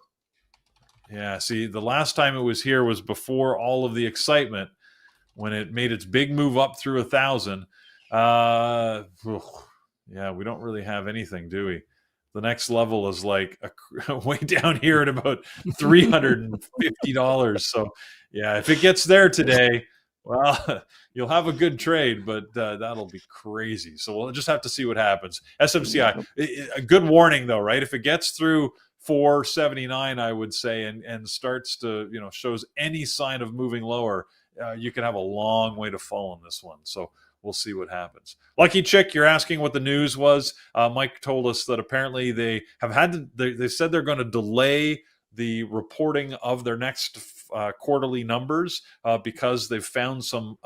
Yeah, see, the last time it was here was before all of the excitement, when it made its big move up through 1,000. Yeah, we don't really have anything, do we? The next level is like way down here at about $350. So, yeah, if it gets there today, well, you'll have a good trade, but that'll be crazy. So we'll just have to see what happens. SMCI, a good warning though, right? If it gets through 479, I would say, and starts to, shows any sign of moving lower, you could have a long way to fall on this one. So we'll see what happens. Lucky Chick, you're asking what the news was. Mike told us that apparently they have they said they're going to delay the reporting of their next quarterly numbers because they've found some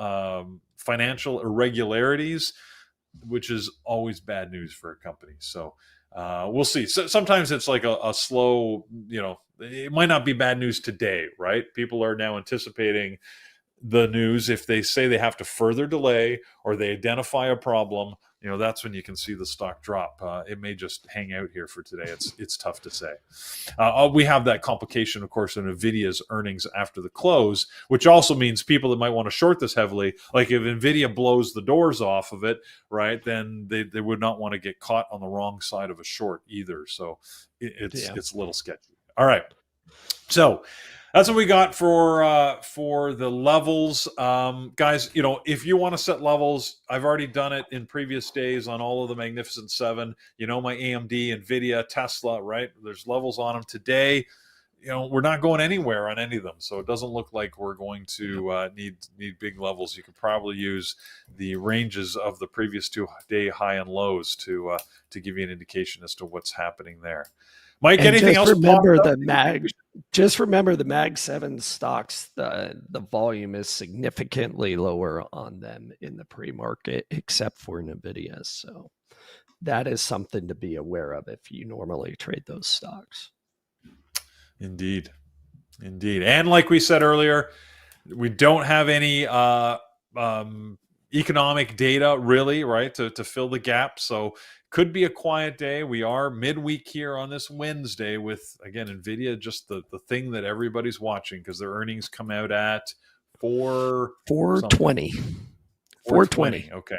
financial irregularities, which is always bad news for a company. So we'll see. So sometimes it's like a slow, it might not be bad news today, right? People are now anticipating the news. If they say they have to further delay or they identify a problem, that's when you can see the stock drop. It may just hang out here for today. It's tough to say. We have that complication, of course, in Nvidia's earnings after the close, which also means people that might want to short this heavily, like if Nvidia blows the doors off of it, right, then they would not want to get caught on the wrong side of a short either. So it's a little sketchy. All right. So that's what we got for the levels. Guys, if you want to set levels, I've already done it in previous days on all of the Magnificent Seven. My AMD, Nvidia, Tesla, right? There's levels on them today. We're not going anywhere on any of them, so it doesn't look like we're going to need big levels. You could probably use the ranges of the previous 2-day high and lows to give you an indication as to what's happening there. Mike, and anything else? Just remember the Mag 7 stocks, the volume is significantly lower on them in the pre-market, except for Nvidia. So that is something to be aware of if you normally trade those stocks. Indeed. And like we said earlier, we don't have any economic data really, right, to fill the gap. So could be a quiet day. We are midweek here on this Wednesday with, again, Nvidia, just the thing that everybody's watching because their earnings come out at 420. 420. Okay.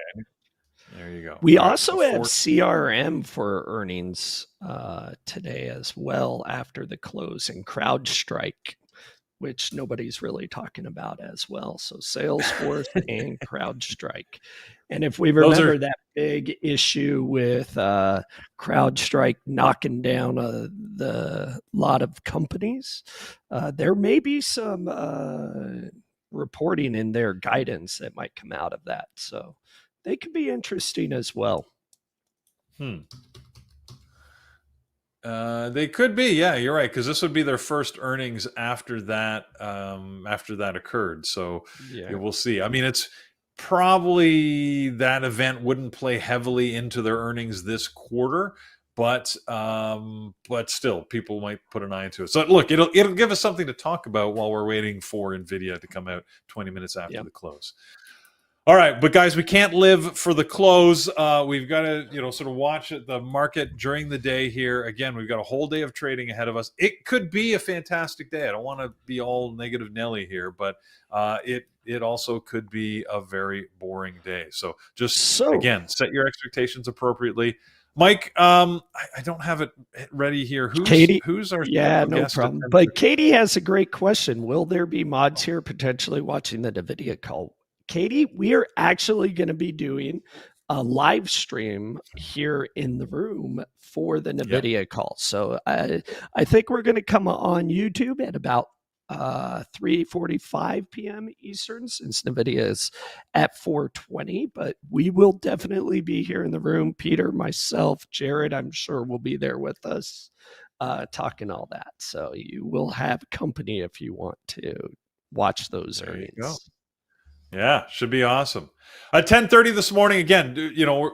There you go. We All right, also so have CRM for earnings today as well after the close, and CrowdStrike, which nobody's really talking about as well. So Salesforce and CrowdStrike. And if we remember that big issue with CrowdStrike knocking down the lot of companies, there may be some reporting in their guidance that might come out of that. So they could be interesting as well. They could be, yeah, you're right, because this would be their first earnings after that occurred. So yeah, we'll see. I mean, it's probably that event wouldn't play heavily into their earnings this quarter, but still, people might put an eye into it. So look, it'll give us something to talk about while we're waiting for Nvidia to come out 20 minutes after the close. All right, but guys, we can't live for the close. We've got to, sort of watch the market during the day here. Again, we've got a whole day of trading ahead of us. It could be a fantastic day. I don't want to be all negative Nelly here, but it also could be a very boring day. So again, set your expectations appropriately. Mike, I don't have it ready here. Who's our no problem. But Katie has a great question. Will there be mods here potentially watching the Nvidia call? Katie, we are actually going to be doing a live stream here in the room for the Nvidia call. So I think we're going to come on YouTube at about 3:45 p.m. Eastern, since Nvidia is at 4:20. But we will definitely be here in the room. Peter, myself, Jared, I'm sure will be there with us talking all that. So you will have company if you want to watch those earnings. Yeah, should be awesome. At 10:30 this morning, again,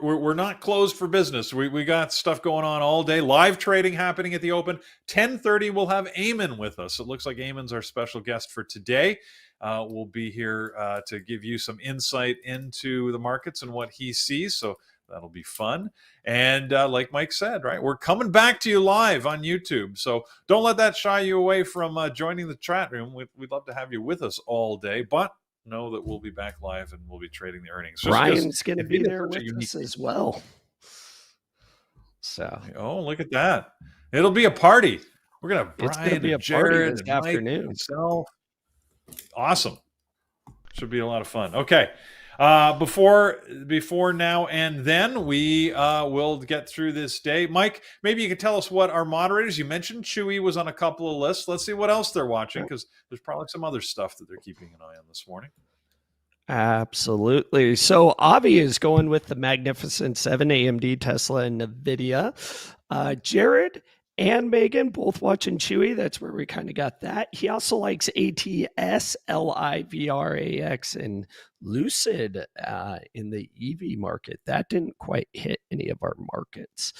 we're not closed for business. We got stuff going on all day. Live trading happening at the open. 10:30, we'll have Eamon with us. It looks like Eamon's our special guest for today. We'll be here to give you some insight into the markets and what he sees. So that'll be fun. And like Mike said, right, we're coming back to you live on YouTube. So don't let that shy you away from joining the chat room. We'd love to have you with us all day, but know that we'll be back live and we'll be trading the earnings. Brian's going to be there with us as well. So, look at that! It'll be a party. We're gonna have Brian and Jared this and afternoon. Mike, myself. Awesome. Should be a lot of fun. Okay. Before now and then, we will get through this day. Mike, maybe you could tell us what our moderators, you mentioned Chewy was on a couple of lists. Let's see what else they're watching, because there's probably some other stuff that they're keeping an eye on this morning. Absolutely. So Avi is going with the Magnificent 7, AMD, Tesla, and Nvidia. Jared and Megan both watching Chewy. That's where we kind of got that. He also likes ATS, LIVRAX, and Lucid in the EV market. That didn't quite hit any of our markets.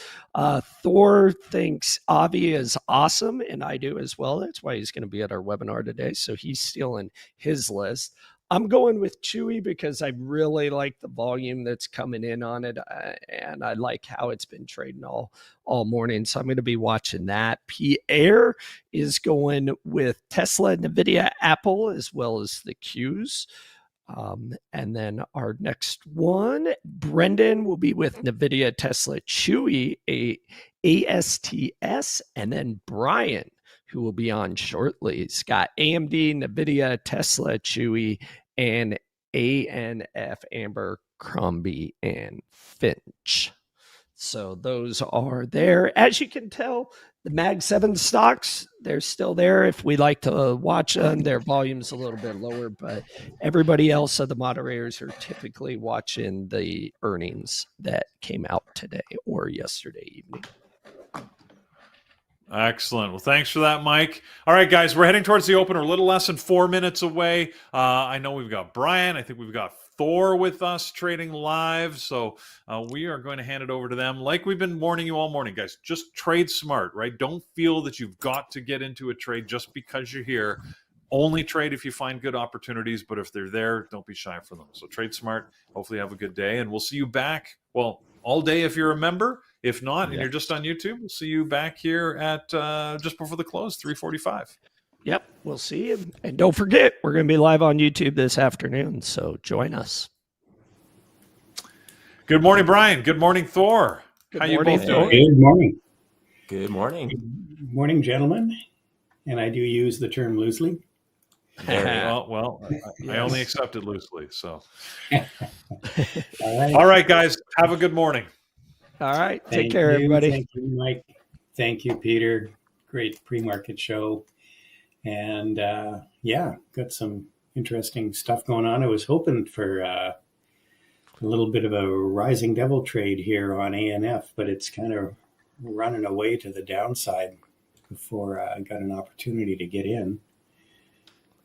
Thor thinks Avi is awesome, and I do as well. That's why he's going to be at our webinar today. So he's stealing his list. I'm going with Chewy because I really like the volume that's coming in on it, and I like how it's been trading all morning. So I'm going to be watching that. Pierre is going with Tesla, Nvidia, Apple, as well as the Qs. And then our next one, Brendan will be with Nvidia, Tesla, Chewy, ASTS, and then Brian, who will be on shortly. He's got AMD, Nvidia, Tesla, Chewy, and ANF, Amber, Crombie, and Finch. So those are there. As you can tell, the Mag 7 stocks, they're still there. If we like to watch them, their volume's a little bit lower, but everybody else of the moderators are typically watching the earnings that came out today or yesterday evening. Excellent. Well, thanks for that, Mike. All right, guys, we're heading towards the open. We're a little less than 4 minutes away. I know we've got Brian. I think we've got Thor with us trading live. So we are going to hand it over to them. Like we've been warning you all morning, guys, just trade smart, right? Don't feel that you've got to get into a trade just because you're here. Only trade if you find good opportunities, but if they're there, don't be shy for them. So trade smart. Hopefully have a good day, and we'll see you back, well, all day if you're a member, If not, and you're just on YouTube, we'll see you back here at just before the close, 3:45. Yep, we'll see you. And don't forget, we're going to be live on YouTube this afternoon, so join us. Good morning, Brian. Good morning, Thor. Good How morning, you both doing? Good morning. Good morning. Good morning, gentlemen. And I do use the term loosely. Well, Yes. I only accept it loosely. So, All all right, guys, have a good morning. All right, take Thank care, you. everybody. Thank you, Mike. Thank you, Peter. Great pre-market show. And yeah, got some interesting stuff going on. I was hoping for a little bit of a rising devil trade here on ANF, but it's kind of running away to the downside before I got an opportunity to get in.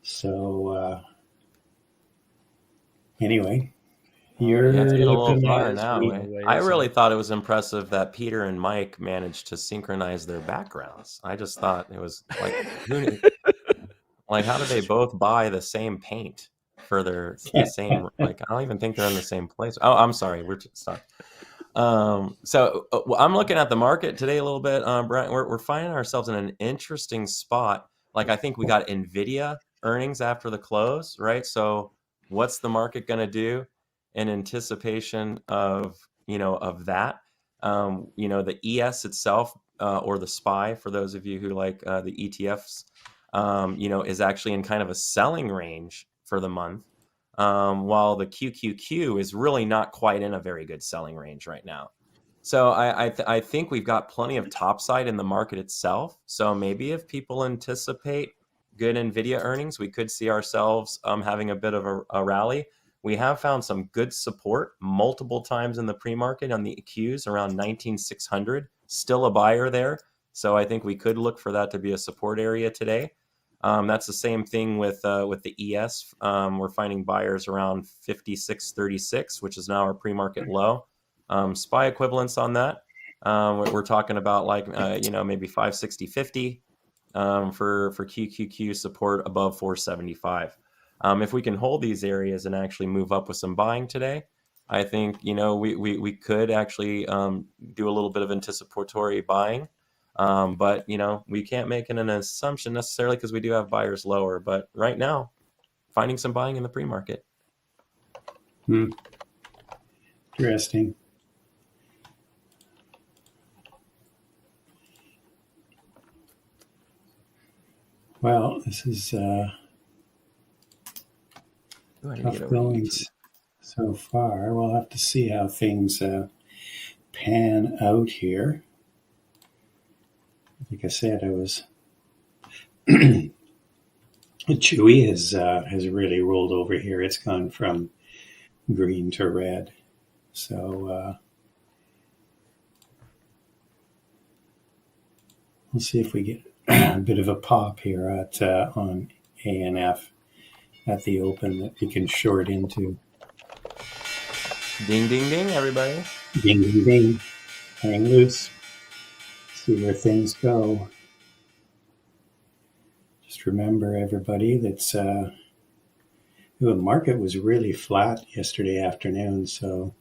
So anyway, you're Yeah, it's getting a little looking far at now. I really thought it was impressive that Peter and Mike managed to synchronize their backgrounds. I just thought it was like, how did they both buy the same paint for the same? Like, I don't even think they're in the same place. Oh, I'm sorry, we're stuck. So I'm looking at the market today a little bit. Brian, we're finding ourselves in an interesting spot. Like, I think we got Nvidia earnings after the close, right? So what's the market going to do in anticipation of that? The ES itself, or the SPY, for those of you who like the ETFs, is actually in kind of a selling range for the month. While the QQQ is really not quite in a very good selling range right now. So I think we've got plenty of top side in the market itself. So maybe if people anticipate good Nvidia earnings, we could see ourselves having a bit of a rally. We have found some good support multiple times in the pre-market on the Qs around 19,600. Still a buyer there. So I think we could look for that to be a support area today. That's the same thing with the ES. We're finding buyers around 56.36, which is now our pre-market low. SPY equivalents on that. We're talking about like maybe 560.50 for QQQ support above 475. If we can hold these areas and actually move up with some buying today, I think we could actually do a little bit of anticipatory buying. But we can't make an assumption necessarily because we do have buyers lower. But right now, finding some buying in the pre-market. Interesting. Well, this is tough goings so far. We'll have to see how things pan out here. Like I said, I was Chewy has really rolled over here. It's gone from green to red. So we'll see if we get a bit of a pop here at on ANF at the open that we can short into. Ding, ding, ding, everybody. Ding, ding, ding. Hang loose. See where things go. Just remember, everybody, that's the market was really flat yesterday afternoon, so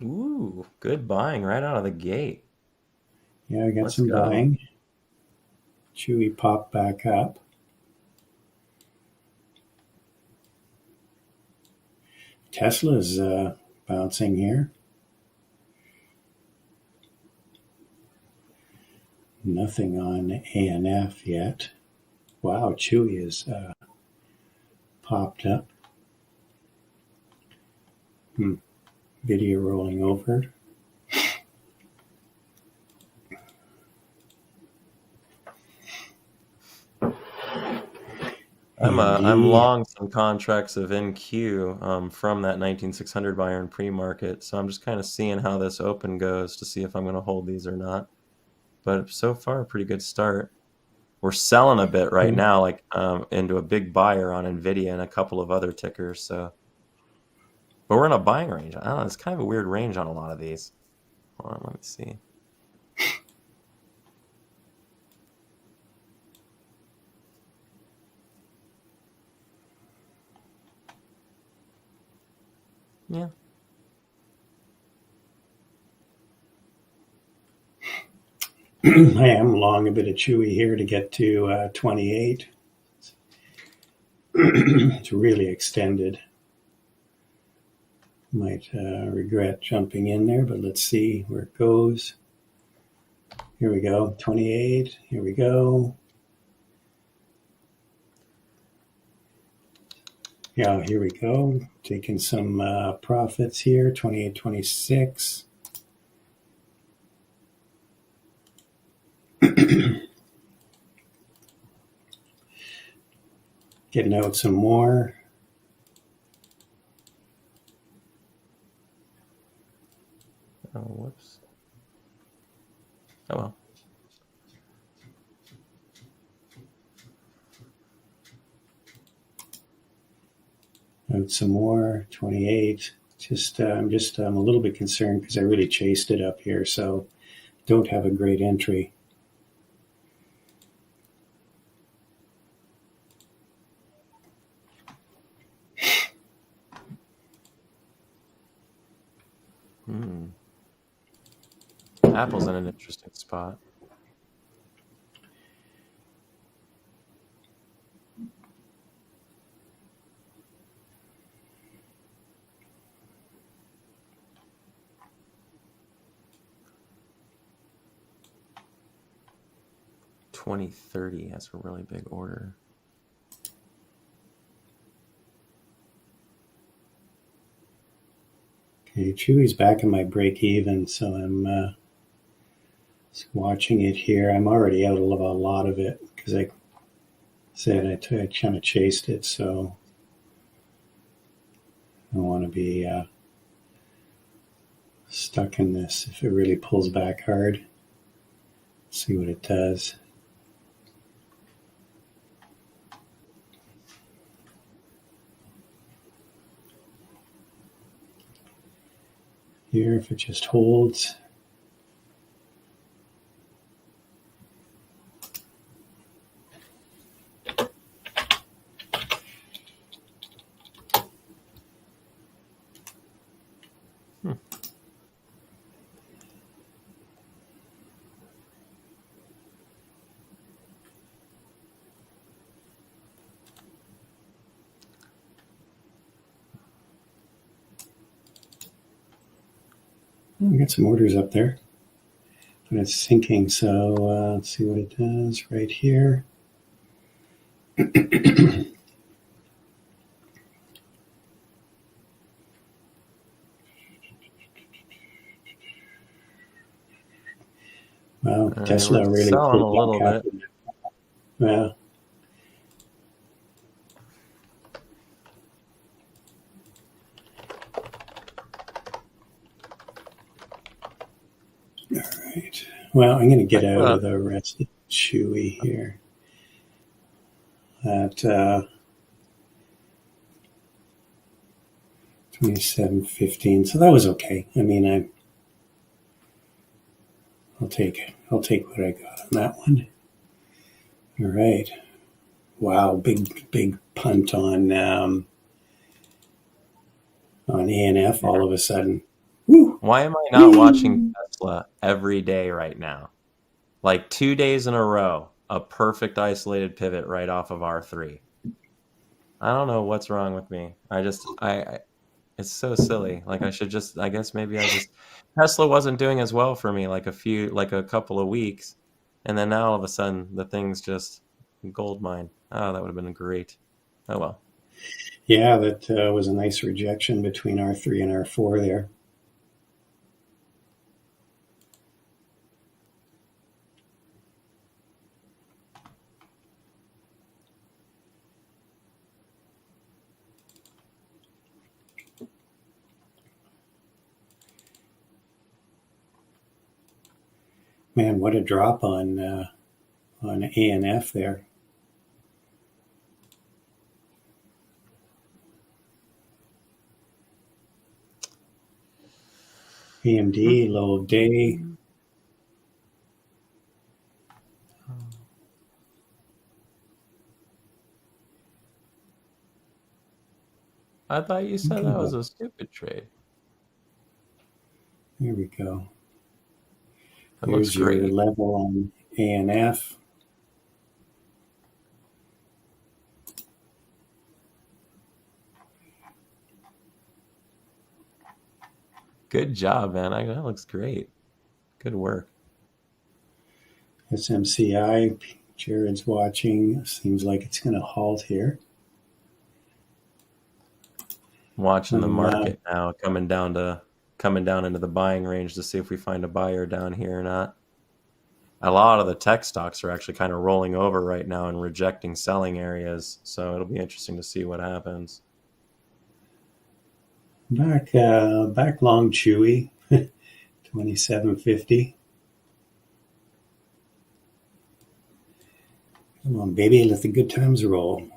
Ooh, good buying right out of the gate. yeah, I got some buying. Chewy popped back up. Tesla's bouncing here. Nothing on ANF yet. Wow, Chewy is popped up. Video rolling over. I'm long some contracts of NQ from that 19,600 buyer in pre-market. So I'm just kind of seeing how this open goes to see if I'm going to hold these or not. But so far, a pretty good start. We're selling a bit right now, like into a big buyer on Nvidia and a couple of other tickers. So, but we're in a buying range. I don't know. It's kind of a weird range on a lot of these. Hold on, let me see. Yeah. I am long a bit of Chewy here to get to 28. It's really extended. Might regret jumping in there, but let's see where it goes. Here we go, 28. Here we go. Yeah, here we go. Taking some profits here, 28, 26. Getting out some more. Oh, whoops. Oh, well. Out some more, 28. I'm a little bit concerned because I really chased it up here, so don't have a great entry. Apple's in an interesting spot. $20.30 has a really big order. Okay, Chewy's back in my break even, so I'm watching it here. I'm already out of a lot of it because I said I kind of chased it, so I don't want to be stuck in this if it really pulls back hard. Let's see what it does. Here, if it just holds. We got some orders up there, but it's sinking. So let's see what it does right here. Wow, Tesla We're really selling a pulled little back bit. Yeah. All right. Well, I'm going to get out of the rest of Chewy here. At 27.15. So that was okay. I mean, I'll take what I got on that one. All right. Wow, big punt on ANF all of a sudden. Woo. Why am I not watching Tesla every day right now? Like 2 days in a row, a perfect isolated pivot right off of R3. I don't know what's wrong with me. It's so silly. Like I guess maybe Tesla wasn't doing as well for me like a couple of weeks. And then now all of a sudden the thing's just gold mine. Oh, that would have been great. Oh, well. Yeah, that was a nice rejection between R3 and R4 there. Man, what a drop on ANF there. AMD, low day. I thought you said Okay, that was a stupid trade. there we go. That looks Here's your great. level on ANF. Good job, man. That looks great. Good work. SMCI, Jared's watching. Seems like it's going to halt here. Watching the market now coming down into the buying range to see if we find a buyer down here or not. A lot of the tech stocks are actually kind of rolling over right now and rejecting selling areas, so it'll be interesting to see what happens. Back long Chewy, 2750. Come on, baby, let the good times roll.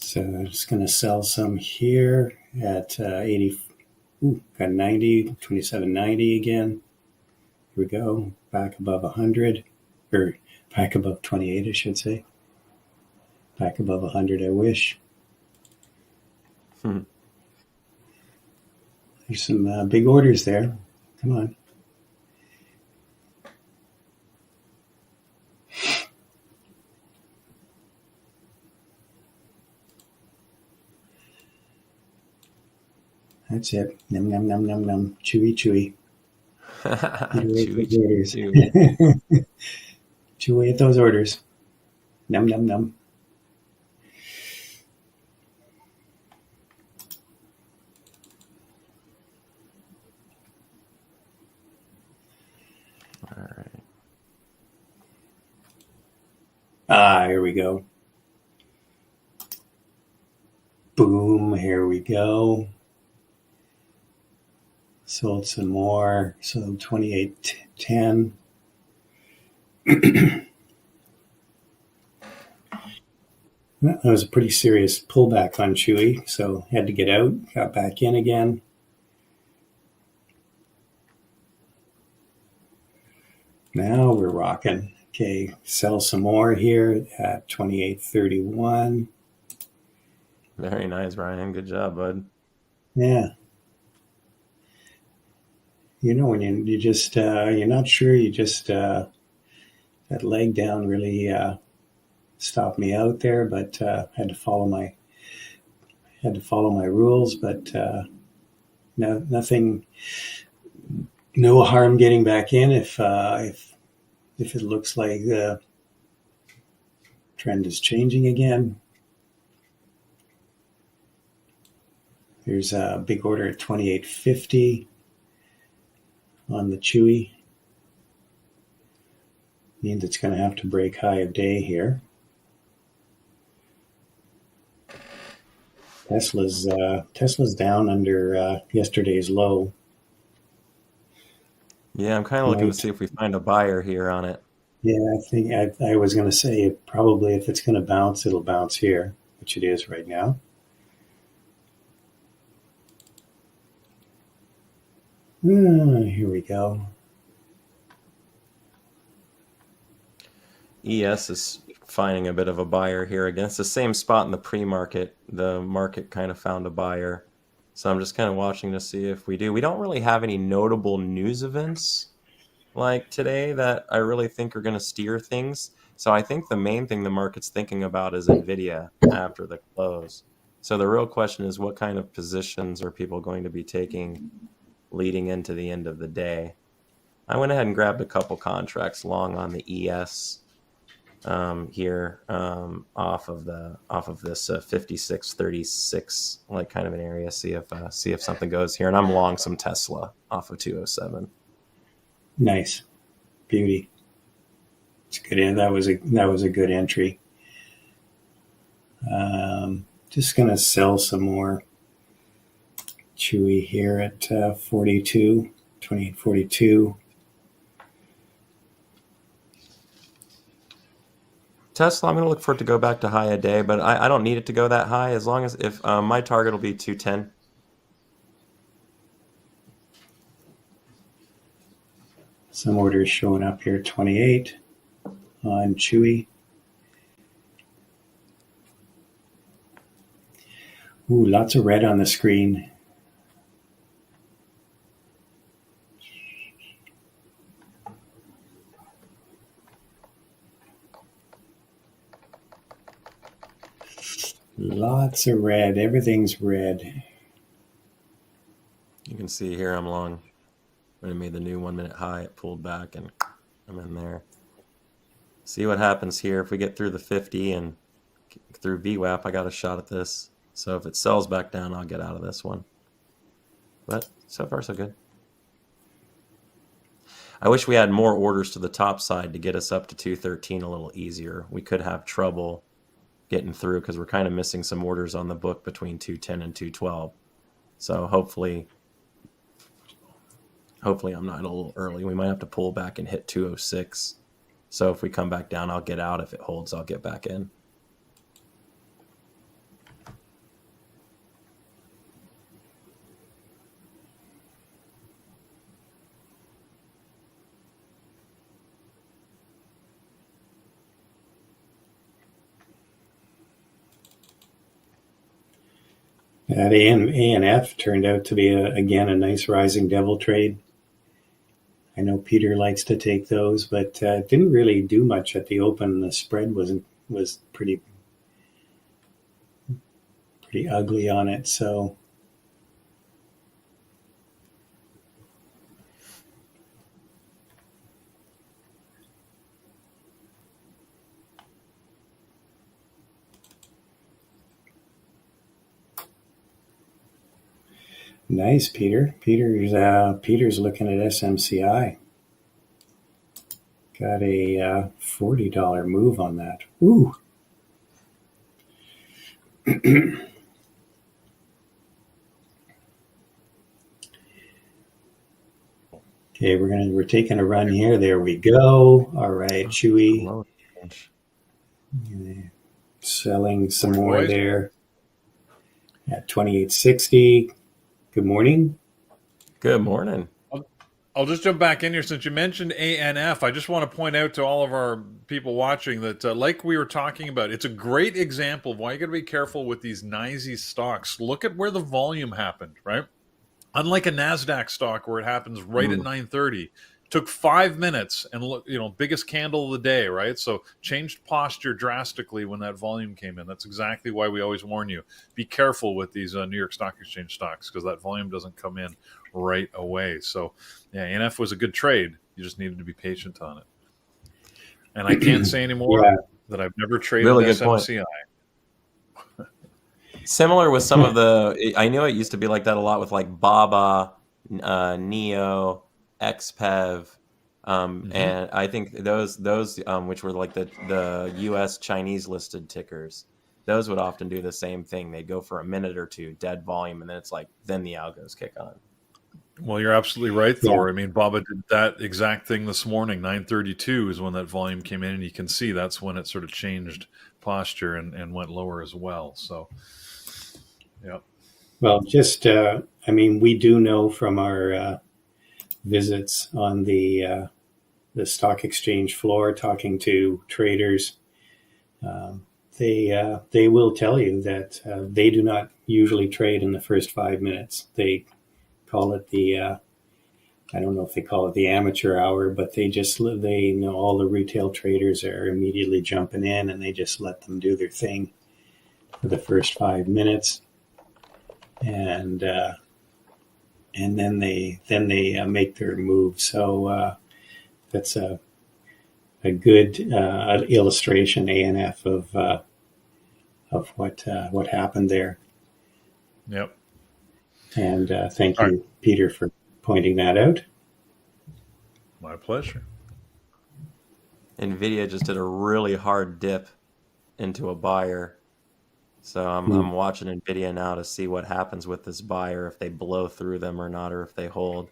So I'm just going to sell some here at 80. Ooh, got 90, 2790 again. Here we go. Back above 100, or back above 28, I should say. Back above 100, I wish. There's some big orders there. Come on. That's it. Num, num, num, num, num. Chewy, chewy. Chewy. Chew away at those orders. Num, num, num. All right. Here we go. Boom, here we go. Sold some more. Sold 28.10. That was a pretty serious pullback on Chewy, so had to get out, got back in again. Now we're rocking. Okay, sell some more here at 28.31. Very nice, Ryan. Good job, bud. Yeah. You know, when you just you're not sure, you just that leg down really stopped me out there, but had to follow my rules, but nothing, no harm getting back in if it looks like the trend is changing again. There's a big order at 28.50 on the Chewy. Means it's going to have to break high of day here. Tesla's down under yesterday's low. Yeah, I'm kind of looking to see if we find a buyer here on it. Yeah, I think I was going to say probably if it's going to bounce, it'll bounce here, which it is right now. Here we go. ES is finding a bit of a buyer here again. It's the same spot in the pre-market. The market kind of found a buyer. So I'm just kind of watching to see if we do. We don't really have any notable news events like today that I really think are going to steer things. So I think the main thing the market's thinking about is Nvidia after the close. So the real question is, what kind of positions are people going to be taking leading into the end of the day? I went ahead and grabbed a couple contracts long on the ES here off of this 56.36 like kind of an area. See if something goes here, and I'm long some Tesla off of 207. Nice, beauty. It's good. That was a good entry. Just gonna sell some more Chewy here at 28.42. Tesla, I'm going to look for it to go back to high a day, but I don't need it to go that high as long as if my target will be 210. Some orders showing up here, 28 on Chewy. Ooh, lots of red on the screen. Lots of red. Everything's red. You can see here I'm long. When it made the new 1 minute high, it pulled back and I'm in there. See what happens here. If we get through the 50 and through VWAP, I got a shot at this. So if it sells back down, I'll get out of this one. But so far, so good. I wish we had more orders to the top side to get us up to 213 a little easier. We could have trouble getting through because we're kind of missing some orders on the book between 210 and 212. So hopefully I'm not a little early. We might have to pull back and hit 206. So if we come back down, I'll get out. If it holds, I'll get back in. That ANF turned out to be, again, a nice rising devil trade. I know Peter likes to take those, but didn't really do much at the open. The spread was pretty ugly on it. So nice, Peter. Peter's looking at SMCI. Got a $40 move on that. Ooh. Okay, we're taking a run here. There we go. All right, Chewy. Selling some more there at 28.60. Good morning. Good morning. I'll just jump back in here since you mentioned ANF. I just want to point out to all of our people watching that, like we were talking about, it's a great example of why you got to be careful with these NYSE stocks. Look at where the volume happened, right? Unlike a NASDAQ stock where it happens right at 9:30, took 5 minutes and look, biggest candle of the day, right? So changed posture drastically when that volume came in. That's exactly why we always warn you. Be careful with these New York Stock Exchange stocks because that volume doesn't come in right away. So yeah, NF was a good trade. You just needed to be patient on it. And I can't say anymore that I've never traded really SMCI. Similar with some of the, I know it used to be like that a lot with like BABA, NEO, XPEV, and I think those which were like the U.S. Chinese listed tickers, those would often do the same thing. They'd go for a minute or two, dead volume, and then it's like then the algos kick on. Well, you're absolutely right, Thor. Yeah. I mean, BABA did that exact thing this morning. 9:32 is when that volume came in, and you can see that's when it sort of changed posture and went lower as well. So, yeah. Well, just we do know from our visits on the stock exchange floor, talking to traders, they will tell you that they do not usually trade in the first 5 minutes. They call it I don't know if they call it the amateur hour, but they know all the retail traders are immediately jumping in and they just let them do their thing for the first 5 minutes. And then they make their move. So that's a good illustration, ANF, of what happened there. Yep. And thank you, Peter, for pointing that out. My pleasure. Nvidia just did a really hard dip into a buyer. So I'm watching Nvidia now to see what happens with this buyer, if they blow through them or not, or if they hold.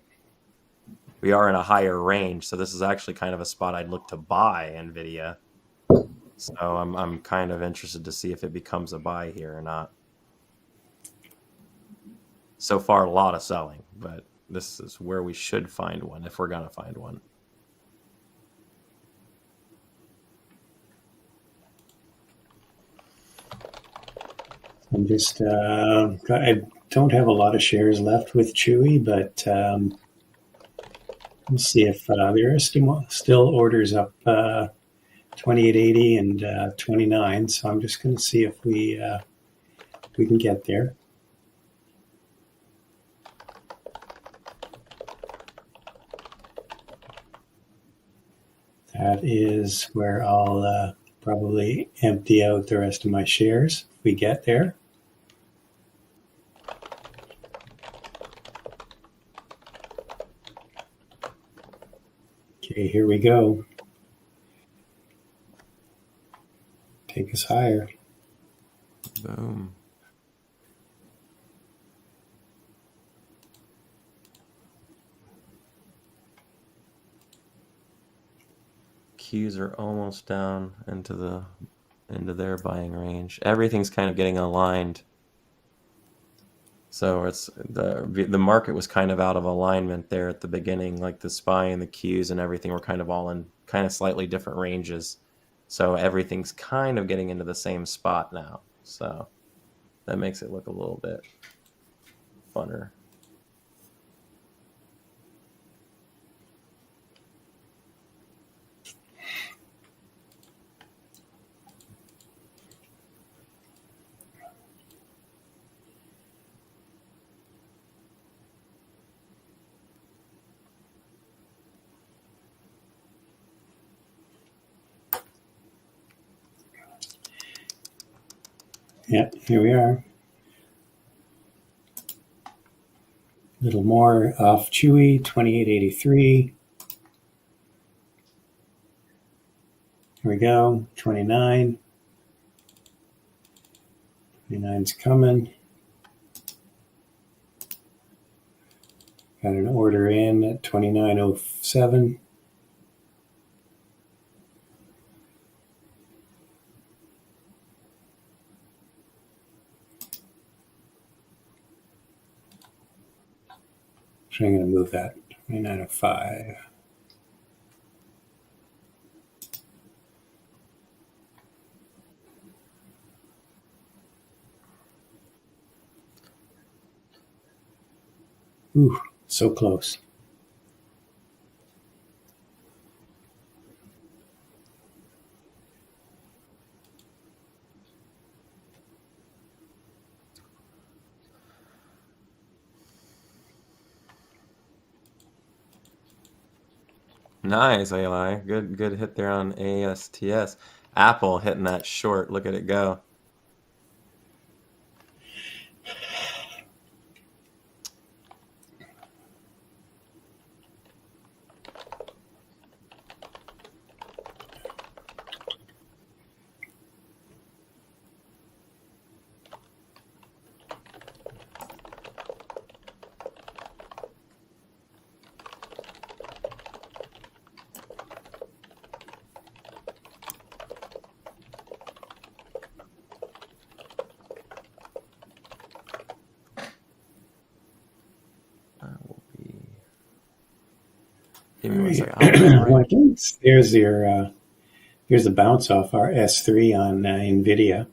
We are in a higher range, so this is actually kind of a spot I'd look to buy Nvidia. So I'm kind of interested to see if it becomes a buy here or not. So far, a lot of selling, but this is where we should find one if we're gonna find one. I'm just, I don't have a lot of shares left with Chewy, but we'll see if there are still orders up 2880 and 29. So I'm just going to see if we can get there. That is where I'll probably empty out the rest of my shares if we get there. Okay, here we go. Take us higher. Boom. Qs are almost down into their buying range. Everything's kind of getting aligned. So it's the market was kind of out of alignment there at the beginning, like the SPY and the Qs and everything were kind of all in kind of slightly different ranges. So everything's kind of getting into the same spot now. So that makes it look a little bit funner. Yeah, here we are. A little more off Chewy, 2883. Here we go, 29. 29's coming. Got an order in at 2907. So I'm going to move that 2905. Ooh, so close. Nice, Eli. Good hit there on ASTS. Apple hitting that short. Look at it go. Give me one second. Well, I think there's the bounce off our S3 on Nvidia.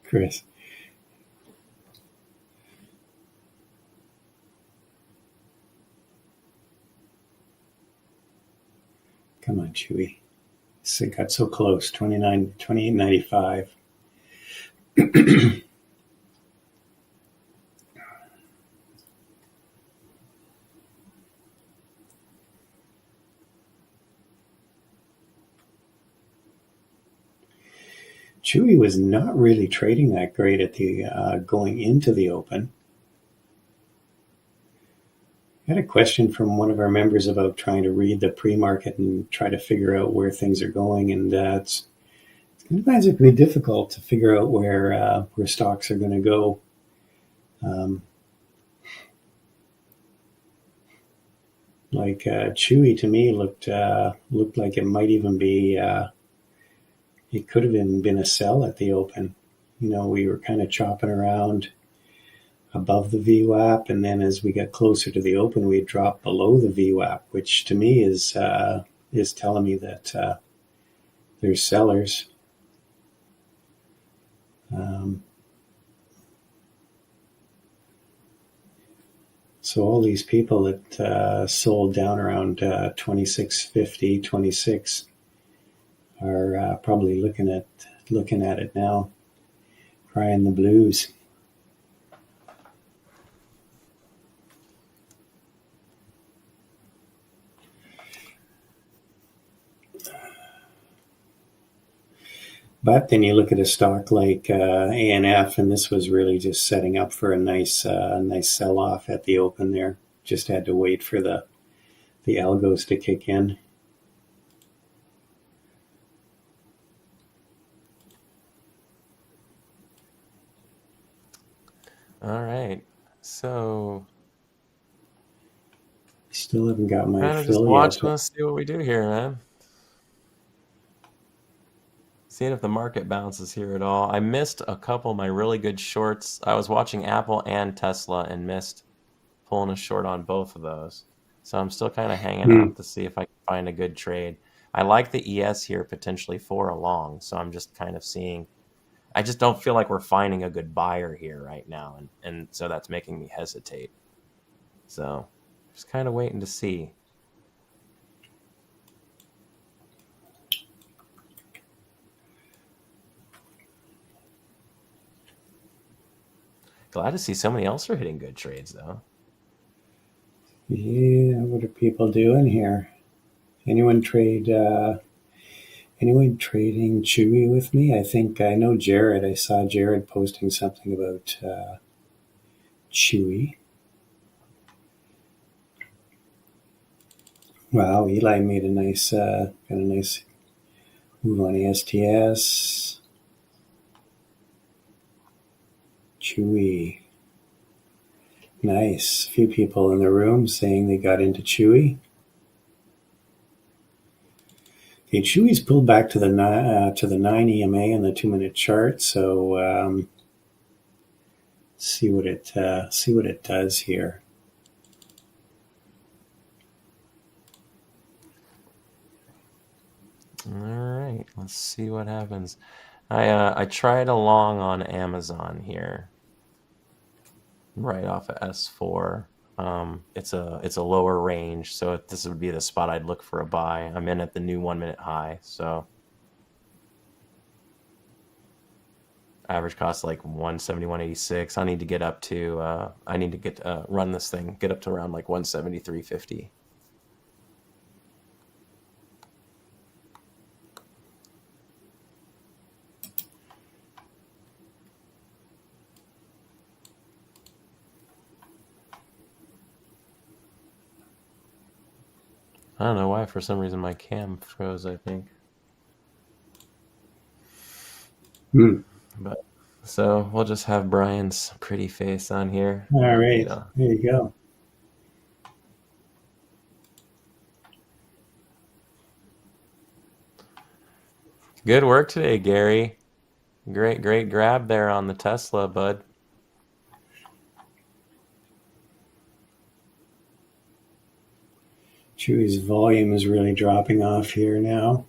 Chris. Come on, Chewy. It got so close, 28.95. Chewy was not really trading that great at the going into the open. I had a question from one of our members about trying to read the pre-market and try to figure out where things are going, and it's sometimes it can be difficult to figure out where stocks are going to go. Like Chewy to me looked like it might even be it could have even been a sell at the open. We were kind of chopping around above the VWAP, and then as we got closer to the open, we dropped below the VWAP, which to me is telling me that there's sellers. So all these people that sold down around 26.50, 26 are probably looking at it now, crying the blues. But then you look at a stock like ANF, and this was really just setting up for a nice sell-off at the open there. Just had to wait for the algos to kick in. All right. So Still haven't got my kind of fill just yet. watching us see what we do here, man. Seeing if the market bounces here at all. I missed a couple of my really good shorts. I was watching Apple and Tesla and missed pulling a short on both of those. So I'm still kind of hanging out to see if I can find a good trade. I like the ES here potentially for a long. So I'm just kind of seeing. I just don't feel like we're finding a good buyer here right now. And so that's making me hesitate. So just kind of waiting to see. Glad to see so many else are hitting good trades, though. Yeah, what are people doing here? Anyone trading Chewy with me? I think I know Jared. I saw Jared posting something about Chewy. Wow, Eli made a nice move on ASTS. Chewy. Nice. A few people in the room saying they got into Chewy. Okay, Chewy's pulled back to the 9 EMA and the 2-minute chart. So see what it does here. All right, let's see what happens. I tried a long on Amazon here, right off of S4. It's a lower range, so this would be the spot I'd look for a buy. I'm in at the new 1-minute high, so average cost like 170, 186. I need to get up to run this thing, get up to around like 173.50. I don't know why, for some reason my cam froze, I think. But so we'll just have Brian's pretty face on here. All right, there you go. Good work today, Gary. Great grab there on the Tesla, bud. Chewy's volume is really dropping off here now.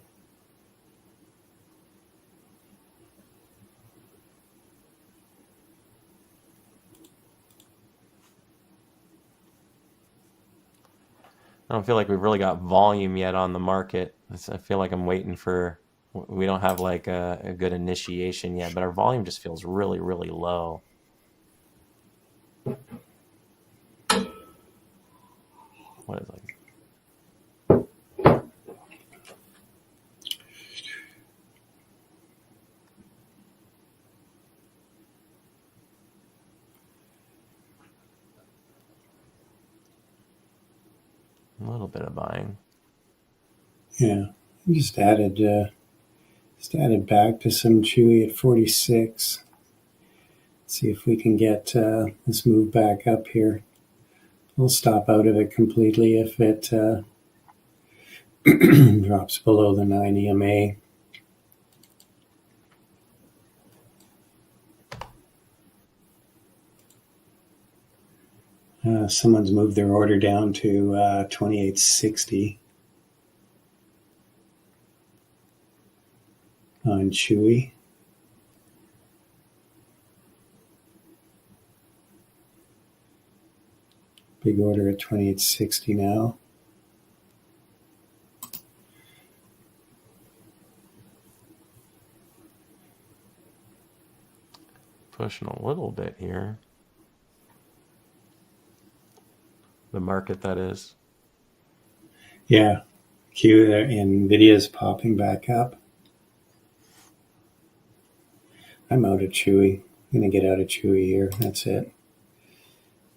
I don't feel like we've really got volume yet on the market. I feel like I'm waiting for. We don't have like a good initiation yet, but our volume just feels really, really low. What is it? A little bit of buying. Yeah, just added back to some Chewy at 46. see if we can get this move back up here. We'll stop out of it completely if it drops below the 9 EMA. Someone's moved their order down to 2860 on Chewy. Big order at 2860 now. Pushing a little bit here. The market, that is. Yeah, Nvidia's popping back up. I'm out of Chewy. I'm gonna get out of Chewy here. That's it.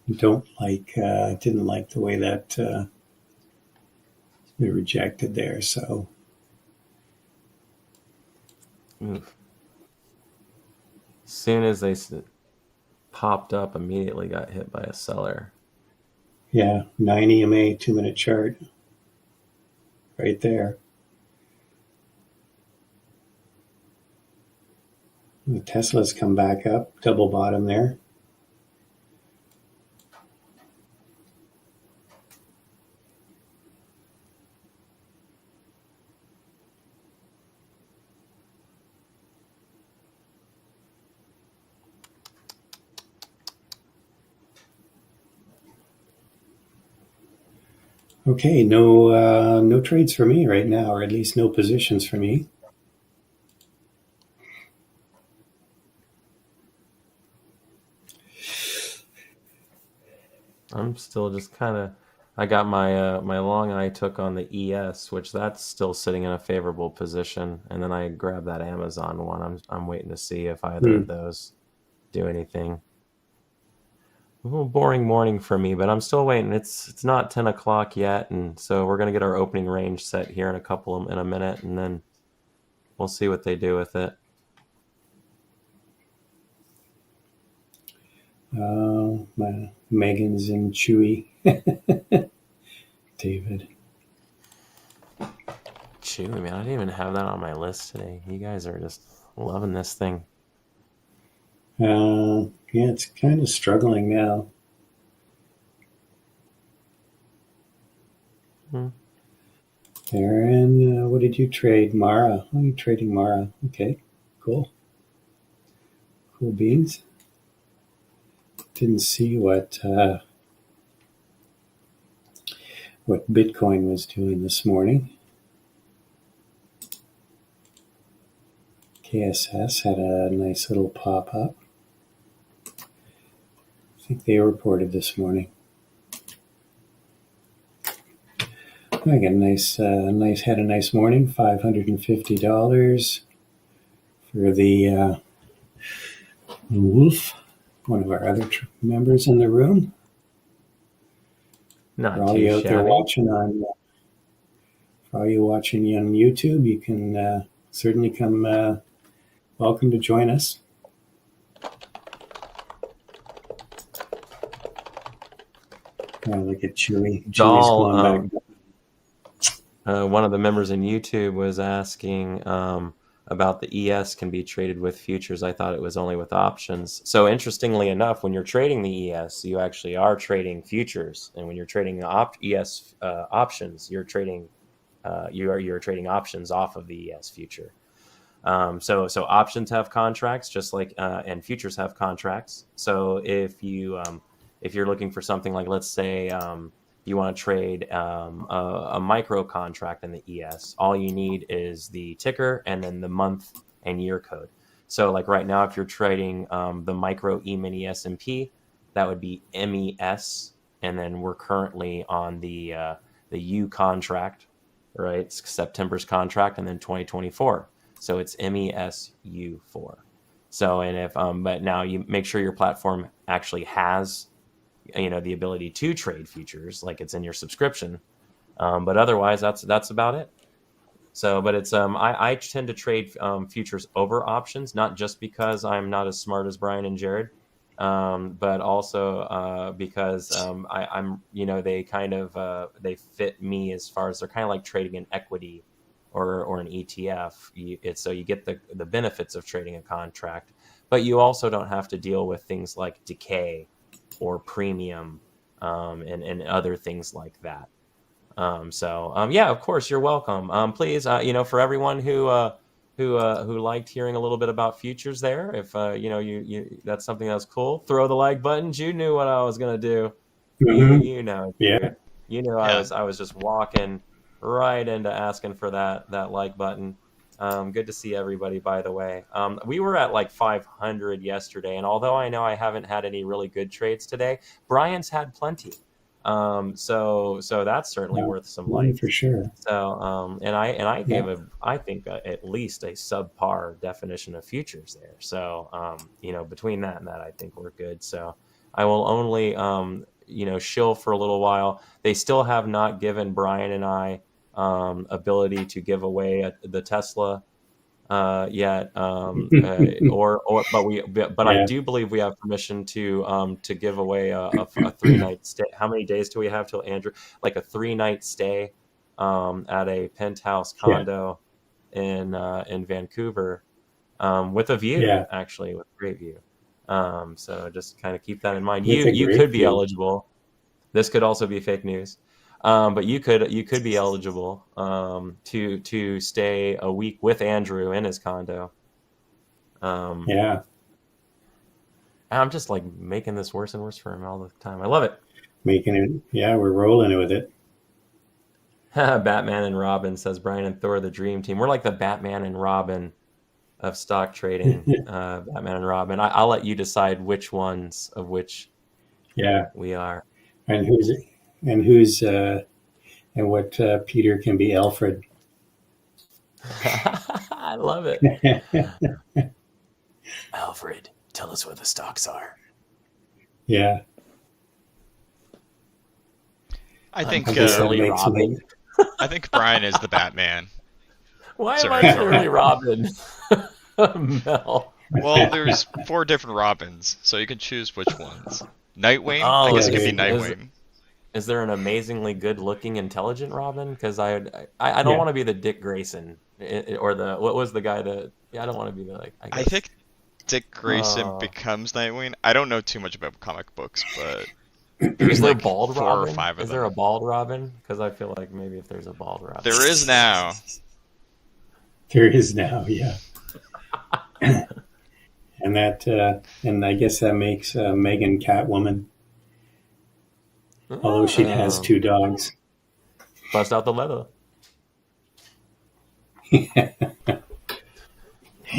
Didn't like the way that they rejected there. So Oof. As soon as they popped up, immediately got hit by a seller. yeah, 9 EMA 2-minute chart right there. The Tesla's come back up, double bottom there. Okay, no trades for me right now, or at least no positions for me. I'm still just kind of. I got my my long I took on the ES, which that's still sitting in a favorable position, and then I grabbed that Amazon one. I'm waiting to see if either of those do anything. A little boring morning for me, but I'm still waiting. It's not 10 o'clock yet, and so we're gonna get our opening range set here in a minute, and then we'll see what they do with it. Megan's in Chewy. David. Chewy, man, I didn't even have that on my list today. You guys are just loving this thing. Yeah, it's kind of struggling now. Aaron, what did you trade? Mara. Oh, you're trading Mara. Okay, cool. Cool beans. Didn't see what Bitcoin was doing this morning. KSS had a nice little pop-up. I think they reported this morning. I got had a nice morning. $550 for the Wolf, one of our other members in the room. Not For all too you out there shabby. watching on YouTube, you can certainly come. Welcome to join us. Look at Chewy. Chewy's Doll, going back. one of the members in YouTube was asking about the ES can be traded with futures. I thought it was only with options. So interestingly enough, when you're trading the ES, you actually are trading futures, and when you're trading the ES options, you're trading you're trading options off of the ES future. So options have contracts, just like and futures have contracts. So if you're looking for something like, let's say, you want to trade a micro contract in the ES, all you need is the ticker and then the month and year code. So like right now, if you're trading the micro E-mini S&P, that would be MES, and then we're currently on the U contract, right? It's September's contract, and then 2024. So it's MESU4. So, and if but now you make sure your platform actually has the ability to trade futures, like it's in your subscription, but otherwise that's about it. So, but it's I tend to trade futures over options, not just because I'm not as smart as Brian and Jared, but also because I'm they kind of they fit me as far as they're kind of like trading an equity or an ETF. So you get the benefits of trading a contract, but you also don't have to deal with things like decay or premium and other things like that. Yeah, of course, you're welcome. Please, for everyone who liked hearing a little bit about futures there, if you that's something that was cool, throw the like button. You knew what I was gonna do. You know, Yeah. you knew I was just walking right into asking for that like button. Good to see everybody, by the way. We were at like 500 yesterday, and although I know I haven't had any really good trades today, Brian's had plenty. So that's certainly worth some likes for sure. So and I gave I think at least a subpar definition of futures there. So between that and that, I think we're good. So I will only shill for a little while. They still have not given Brian and I ability to give away the Tesla yet, but I do believe we have permission to give away a 3-night stay. How many days do we have till Andrew? Like a 3-night stay at a penthouse condo in Vancouver with a view, actually, with a great view. So just kind of keep that in mind. You could be eligible. This could also be fake news. But you could be eligible to stay a week with Andrew in his condo. I'm just like making this worse and worse for him all the time. I love it. Making it, we're rolling with it. Batman and Robin, says Brian and Thor, the dream team. We're like the Batman and Robin of stock trading. Batman and Robin. I'll let you decide which ones of which we are. And what Peter can be Alfred. I love it. Alfred, tell us what the stocks are. Yeah. I think Robin. I think Brian is the Batman. Why am I really Robin? Mel. Well, there's 4 different Robins, so you can choose which ones. Nightwing? I guess it could be Nightwing. Is there an amazingly good-looking, intelligent Robin? Because I don't want to be the Dick Grayson or the what was the guy that I don't want to be the I think Dick Grayson becomes Nightwing. I don't know too much about comic books, but is there bald 4 Robin? or 5 of them. Is there a bald Robin? Because I feel like maybe if there's a bald Robin, there is now. There is now, yeah. And and I guess that makes Megan Catwoman. Although she has 2 dogs. Bust out the leather.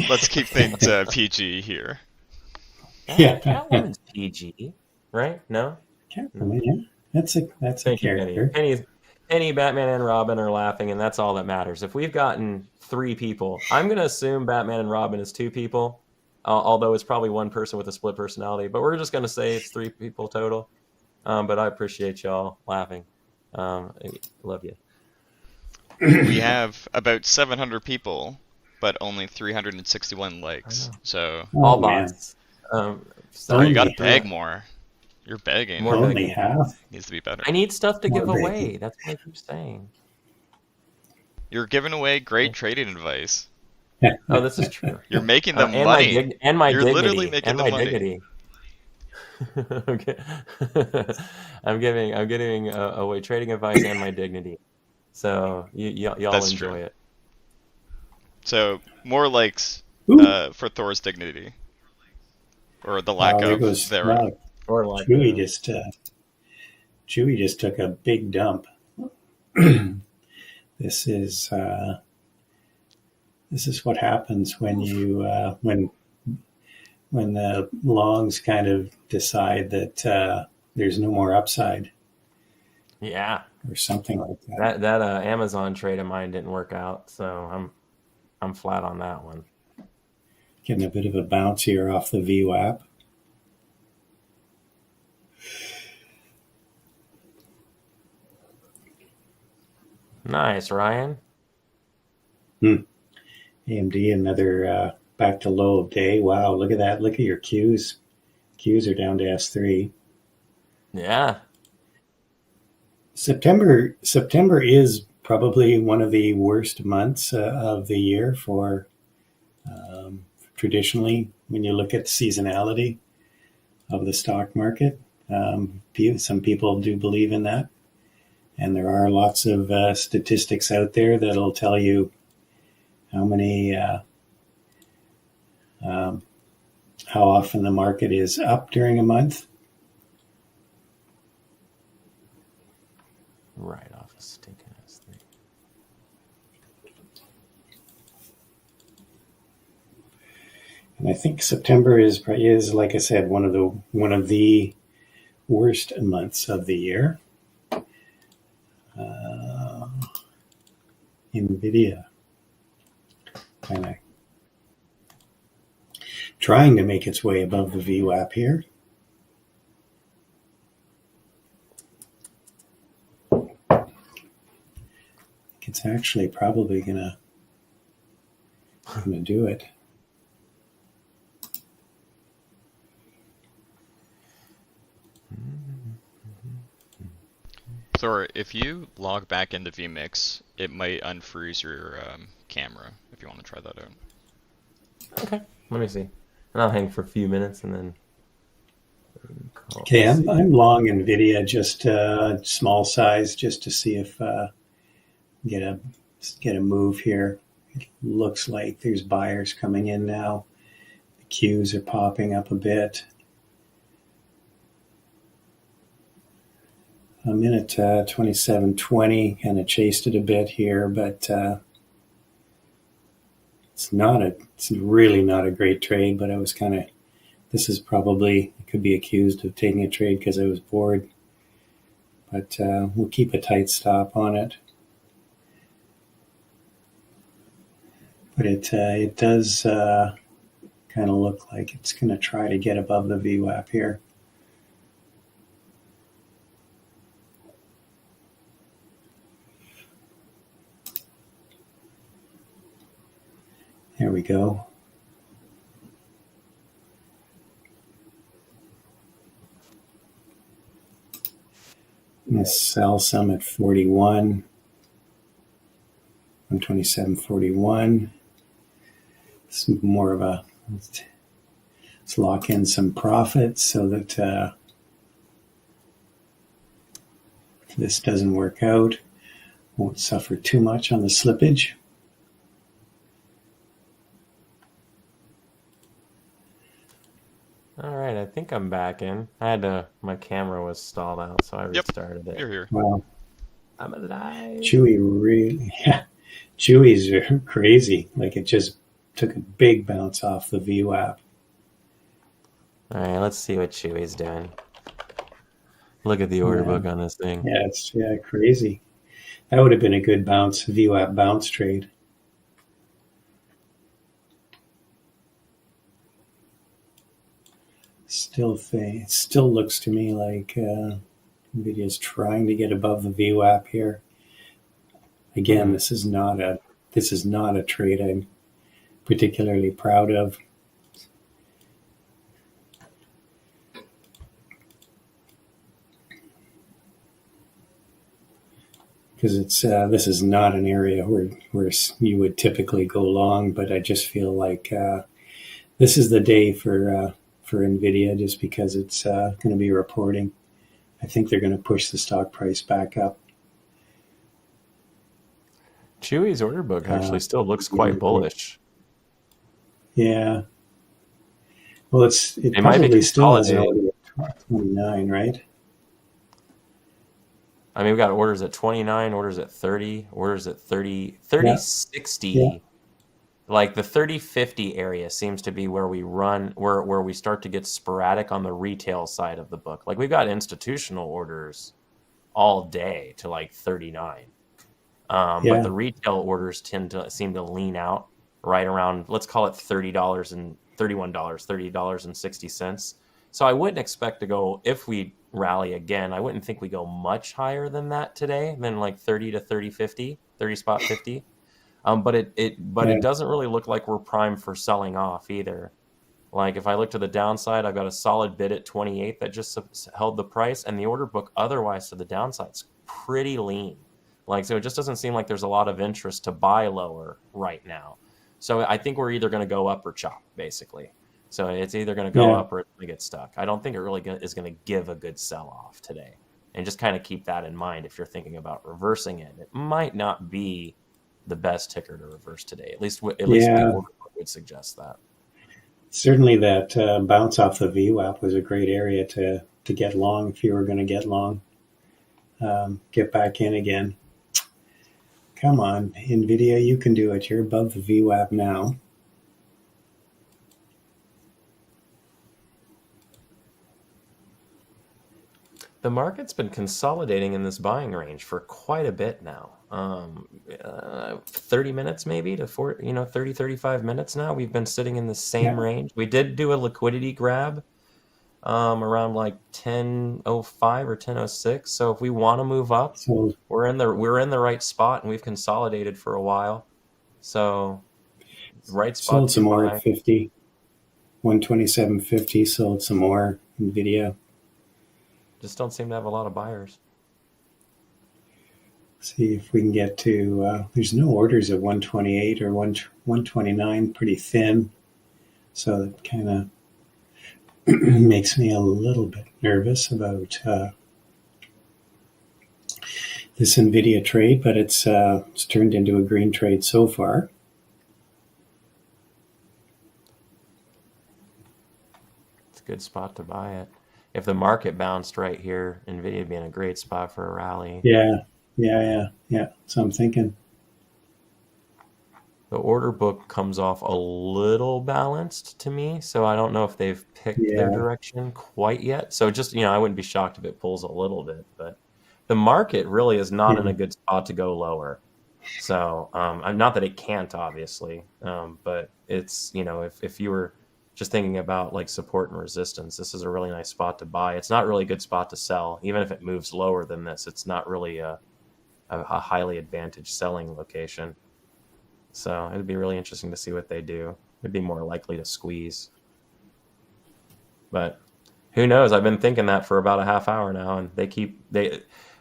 Let's keep things PG here. Yeah. Catwoman's PG, right? No? Catwoman, yeah. That's a character. Penny, Batman, and Robin are laughing, and that's all that matters. If we've gotten 3 people, I'm going to assume Batman and Robin is 2 people, although it's probably 1 person with a split personality. But we're just going to say it's 3 people total. But I appreciate y'all laughing. Love you. We have about 700 people, but only 361 likes. So all bots. You got to beg more. You're begging. More only half. Needs to be better. I need stuff to give away. That's what I keep saying. You're giving away great trading advice. Oh, this is true. You're making them money. You're dignity. Literally making them money. Dignity. Okay. I'm giving away trading advice and my dignity. So y'all That's enjoy true. it. So more likes for Thor's dignity, or the lack of thereof. Or like Chewy just took a big dump. This is what happens when you when the longs kind of decide that there's no more upside. Yeah, or something like that. That Amazon trade of mine didn't work out, so I'm flat on that one. Getting a bit of a bounce here off the VWAP. Nice, Ryan. AMD, another back to low of day. Wow, look at that. Look at your cues. Qs are down to S3. Yeah. September is probably one of the worst months of the year for traditionally, when you look at seasonality of the stock market. Some people do believe in that. And there are lots of statistics out there that'll tell you how often the market is up during a month. Right off a stinking S3. And I think September is, like I said, one of the worst months of the year. Nvidia kind of trying to make its way above the VWAP here. It's actually probably gonna do it. Thor, if you log back into vMix, it might unfreeze your camera if you want to try that out. Okay, let me see. And I'll hang for a few minutes and then. Okay, I'm long Nvidia, just small size, just to see if get a move here. It looks like there's buyers coming in now. The Qs are popping up a bit. I'm in at 27.20, kind of chased it a bit here, but it's really not a great trade. But I was this is probably, I could be accused of taking a trade because I was bored. But we'll keep a tight stop on it. But it does kind of look like it's going to try to get above the VWAP here. There we go. I'm going to sell some at 41. 127.41. It's more of a, let's lock in some profits so that if this doesn't work out, won't suffer too much on the slippage. All right, I think I'm back in. My camera was stalled out, so I restarted it. You're here. Well, I'm alive. Chewy's crazy. Like, it just took a big bounce off the VWAP. All right, let's see what Chewy's doing. Look at the order book on this thing. Yeah, it's crazy. That would have been a good VWAP bounce trade. It still looks to me like Nvidia is trying to get above the VWAP here. Again, this is not a trade I'm particularly proud of. Because this is not an area where you would typically go long, but I just feel like this is the day for Nvidia, just because it's going to be reporting. I think they're going to push the stock price back up. Chewy's order book actually still looks quite bullish. Yeah. Well, it probably still has an order at 29, right? I mean, we've got orders at 29, orders at 30, orders at 30, 60. Yeah. Like the 30-50 area seems to be where we run, where we start to get sporadic on the retail side of the book. Like, we've got institutional orders all day to like 39. But the retail orders seem to lean out right around, let's call it $30 and $31, $30.60. So I wouldn't expect to go, if we rally again, I wouldn't think we go much higher than that today, than like 30 to 30 spot 50. But it doesn't really look like we're primed for selling off either. Like if I look to the downside, I've got a solid bid at 28 that just held the price, and the order book otherwise to the downside is pretty lean. Like, so it just doesn't seem like there's a lot of interest to buy lower right now. So I think we're either going to go up or chop, basically. So it's either going to go up or it's going to get stuck. I don't think it really is going to give a good sell-off today. And just kind of keep that in mind if you're thinking about reversing it. It might not be the best ticker to reverse today. At least the order book would suggest that. Certainly that bounce off the VWAP was a great area to get long if you were going to get long. Get back in again. Come on, Nvidia, you can do it. You're above the VWAP now. The market's been consolidating in this buying range for quite a bit now. 30 minutes maybe to 30, 35 minutes now. We've been sitting in the same range. We did do a liquidity grab around like 10:05 or 10:06. So if we want to move up, we're in the right spot, and we've consolidated for a while. So right spot. Sold some more at 50, 127.50. Sold some more Nvidia. Just don't seem to have a lot of buyers. See if we can get to. There's no orders at 128 or 129. Pretty thin, so it kind of makes me a little bit nervous about this Nvidia trade, but it's turned into a green trade so far. It's a good spot to buy it. If the market bounced right here, Nvidia would be in a great spot for a rally. Yeah. So I'm thinking. The order book comes off a little balanced to me, so I don't know if they've picked their direction quite yet. So just, I wouldn't be shocked if it pulls a little bit, but the market really is not in a good spot to go lower. So not that it can't, obviously, but it's, if you were just thinking about like support and resistance, this is a really nice spot to buy. It's not really a good spot to sell. Even if it moves lower than this, it's not really a highly advantaged selling location. So it'd be really interesting to see what they do. It'd be more likely to squeeze. But who knows? I've been thinking that for about a half hour now, and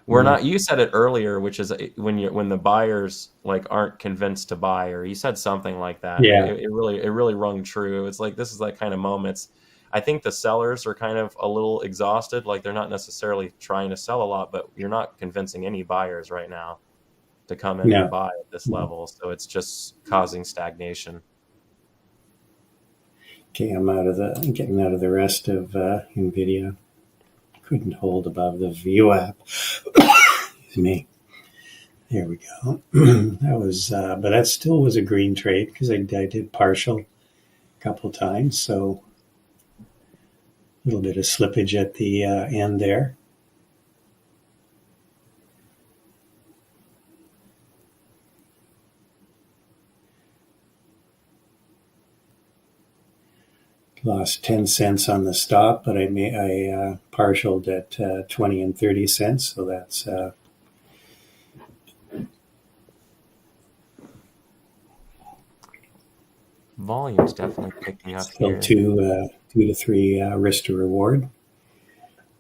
we're not. You said it earlier, which is when the buyers like aren't convinced to buy, or you said something like that. Yeah. It really rung true. It's like this is that kind of moments. I think the sellers are kind of a little exhausted. Like they're not necessarily trying to sell a lot, but you're not convincing any buyers right now to come in and buy at this level. So it's just causing stagnation. Okay, I'm getting out of the rest of Nvidia. Couldn't hold above the VWAP. Excuse me. There we go. That was, but that still was a green trade because I did partial a couple times. So a little bit of slippage at the end there. Lost 10 cents on the stop, but I partialed at 20 and 30 cents. So that's volume's definitely picking up still here. 2 to 3 risk to reward.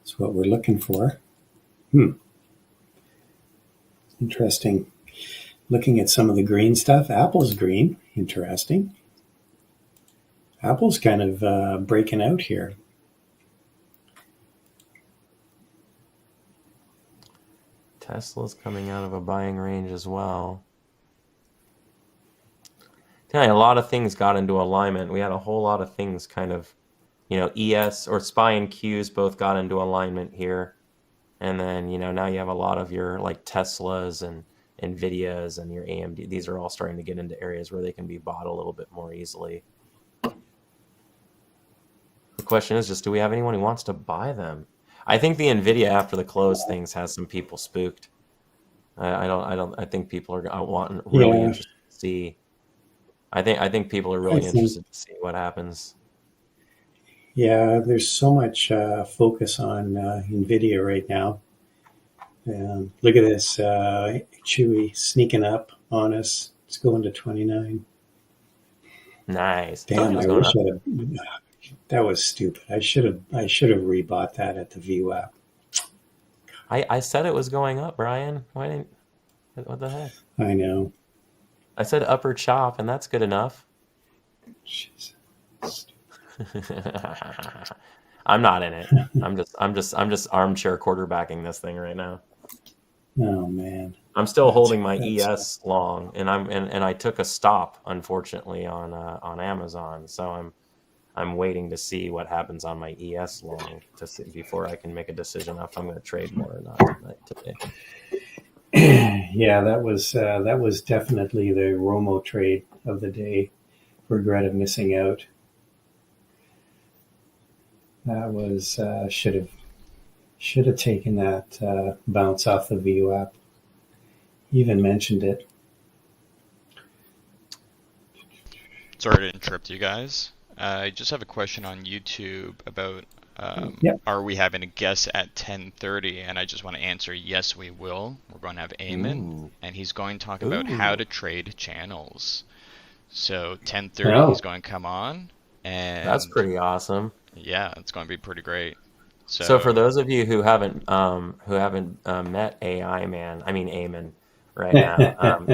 That's what we're looking for. Interesting. Looking at some of the green stuff. Apple's green. Interesting. Apple's kind of breaking out here. Tesla's coming out of a buying range as well. A lot of things got into alignment. We had a whole lot of things kind of, ES or SPY and Qs both got into alignment here. And then, now you have a lot of your like Teslas and Nvidias and your AMD. These are all starting to get into areas where they can be bought a little bit more easily. The question is just, do we have anyone who wants to buy them? I think the Nvidia after the close things has some people spooked. I think people are really interested to see. I think people are really interested to see what happens. Yeah, there's so much focus on Nvidia right now. Look at this, Chewy sneaking up on us. It's going to 29. Nice. Damn, I wish That was stupid. I should have rebought that at the VWAP. I said it was going up, Brian. Why didn't? What the heck? I know. I said upper chop, and that's good enough. Jesus. I'm not in it. I'm just armchair quarterbacking this thing right now. Oh man. I'm still holding my ES long, and I took a stop, unfortunately, on Amazon. So I'm waiting to see what happens on my ES long to see before I can make a decision if I'm going to trade more or not today. Yeah, that was definitely the Romo trade of the day. Regret of missing out. That was should have taken that bounce off the VWAP. Even mentioned it. Sorry to interrupt you guys. I just have a question on YouTube about are we having a guest at 10:30? And I just want to answer yes, we will. We're going to have Eamon, and he's going to talk about how to trade channels. So 10:30, he's going to come on, and that's pretty awesome. Yeah, it's going to be pretty great. So for those of you who haven't met Eamon right now,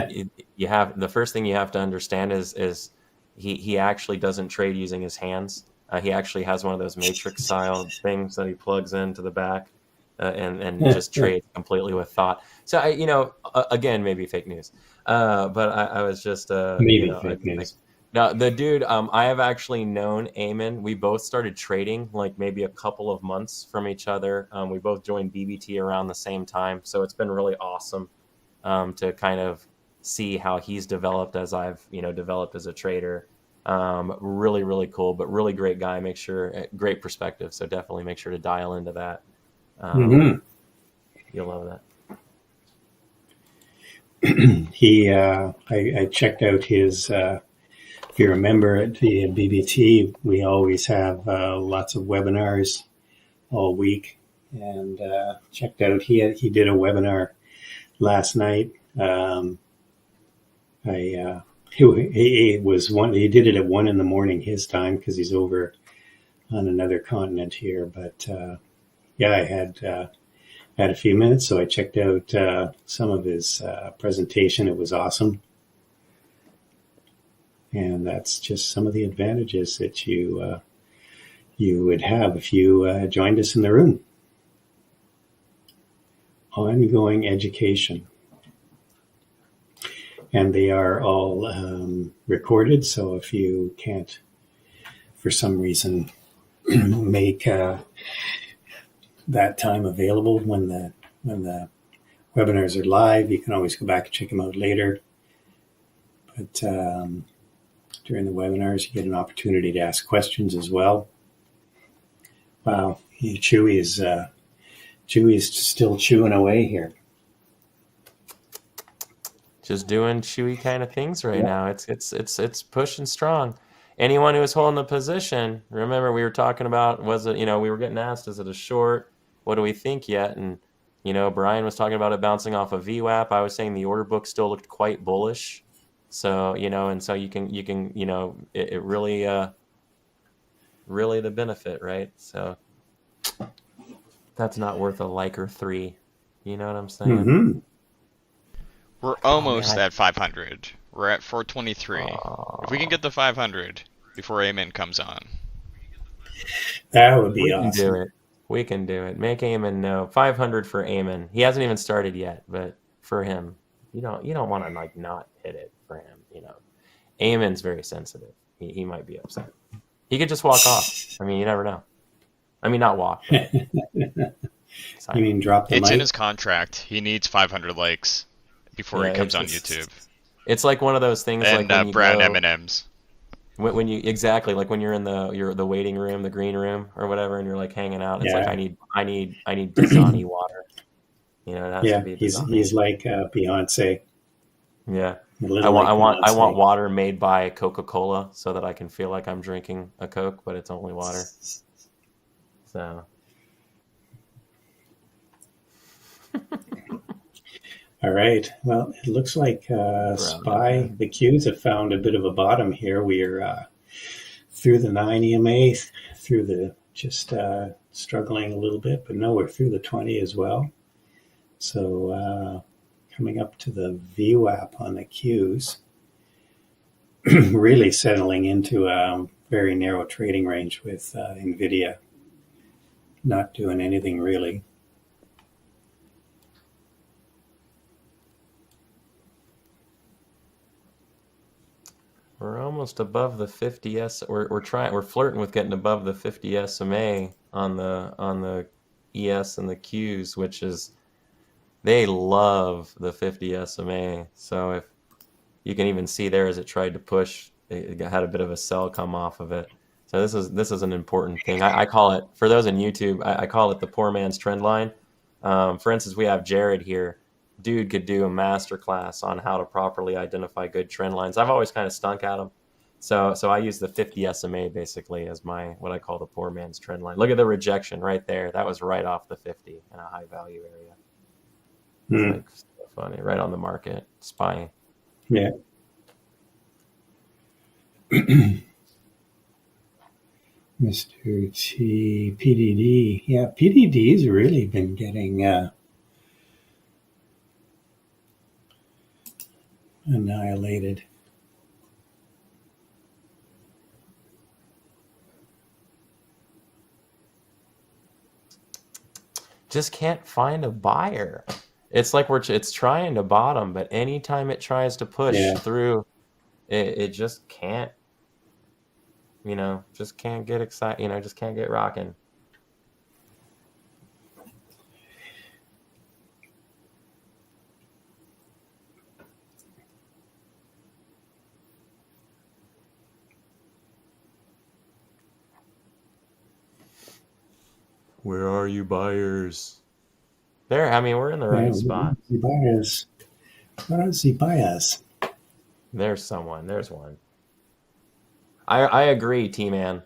you have the first thing you have to understand is he actually doesn't trade using his hands. He actually has one of those matrix style things that he plugs into the back and just trades completely with thought. So again, maybe fake news, but I was just maybe fake news. No, the dude, I have actually known Eamon. We both started trading like maybe a couple of months from each other. We both joined BBT around the same time. So it's been really awesome to kind of see how he's developed as I've, developed as a trader. Really, really cool, but really great guy. Great perspective. So definitely make sure to dial into that. You'll love that. I checked out his, if you remember at the BBT, we always have lots of webinars all week, and checked out. He did a webinar last night. He did it at 1 a.m. his time because he's over on another continent here. But I had a few minutes, so I checked out some of his presentation. It was awesome. And that's just some of the advantages that you would have if you joined us in the room. Ongoing education. And they are all recorded, so if you can't, for some reason, make that time available when the webinars are live, you can always go back and check them out later. But during the webinars, you get an opportunity to ask questions as well. Wow, Chewy is still chewing away here. Just doing Chewy kind of things right now. It's pushing strong. Anyone who was holding the position, remember we were talking about, was it, we were getting asked, is it a short? What do we think yet? And, Brian was talking about it bouncing off of VWAP. I was saying the order book still looked quite bullish. So, and so you can, it really, really the benefit, right? So that's not worth a like or 3. You know what I'm saying? Mm-hmm. We're almost at 500. We're at 423. If we can get the 500 before Eamon comes on, that would be awesome. We can do it. Make Eamon know. 500 for Eamon. He hasn't even started yet, but for him, you don't want to not hit it for him. Eamon's very sensitive. He might be upset. He could just walk off. You never know. Not walk. But you mean drop the mic? It's in his contract. He needs 500 likes before he comes on YouTube. It's like one of those things, and like when brown M&Ms. When you exactly like when you're in the waiting room, the green room or whatever, and you're like hanging out. It's like I need Dasani water. It has to be Dasani. He's like Beyonce. Yeah, I want water made by Coca-Cola so that I can feel like I'm drinking a Coke, but it's only water. So. All right. Well, it looks like the Qs have found a bit of a bottom here. We're through the 9 EMA, through the just struggling a little bit, but no, we're through the 20 as well. So coming up to the VWAP on the Qs, really settling into a very narrow trading range with Nvidia not doing anything really. We're almost above the 50s. We're flirting with getting above the 50 SMA on the ES and the Qs, which is, they love the 50 SMA. So if you can even see there as it tried to push, it had a bit of a sell come off of it. So this is an important thing. I call it, for those in YouTube, I call it the poor man's trend line. For instance, we have Jared here. Dude could do a master class on how to properly identify good trend lines. I've always kind of stunk at them. So I use the 50 SMA basically as my, what I call the poor man's trend line. Look at the rejection right there. That was right off the 50 in a high value area. It's like so funny, right on the market, spying. Yeah. Mr. T, PDD. Yeah, PDD's really been getting annihilated. Just can't find a buyer. It's like it's trying to bottom, but anytime it tries to push through, it just can't, just can't get excited, just can't get rocking. Where are you buyers? There, we're in the right spot. The buyers. Where are the buyers? There's someone. There's one. I agree, T-Man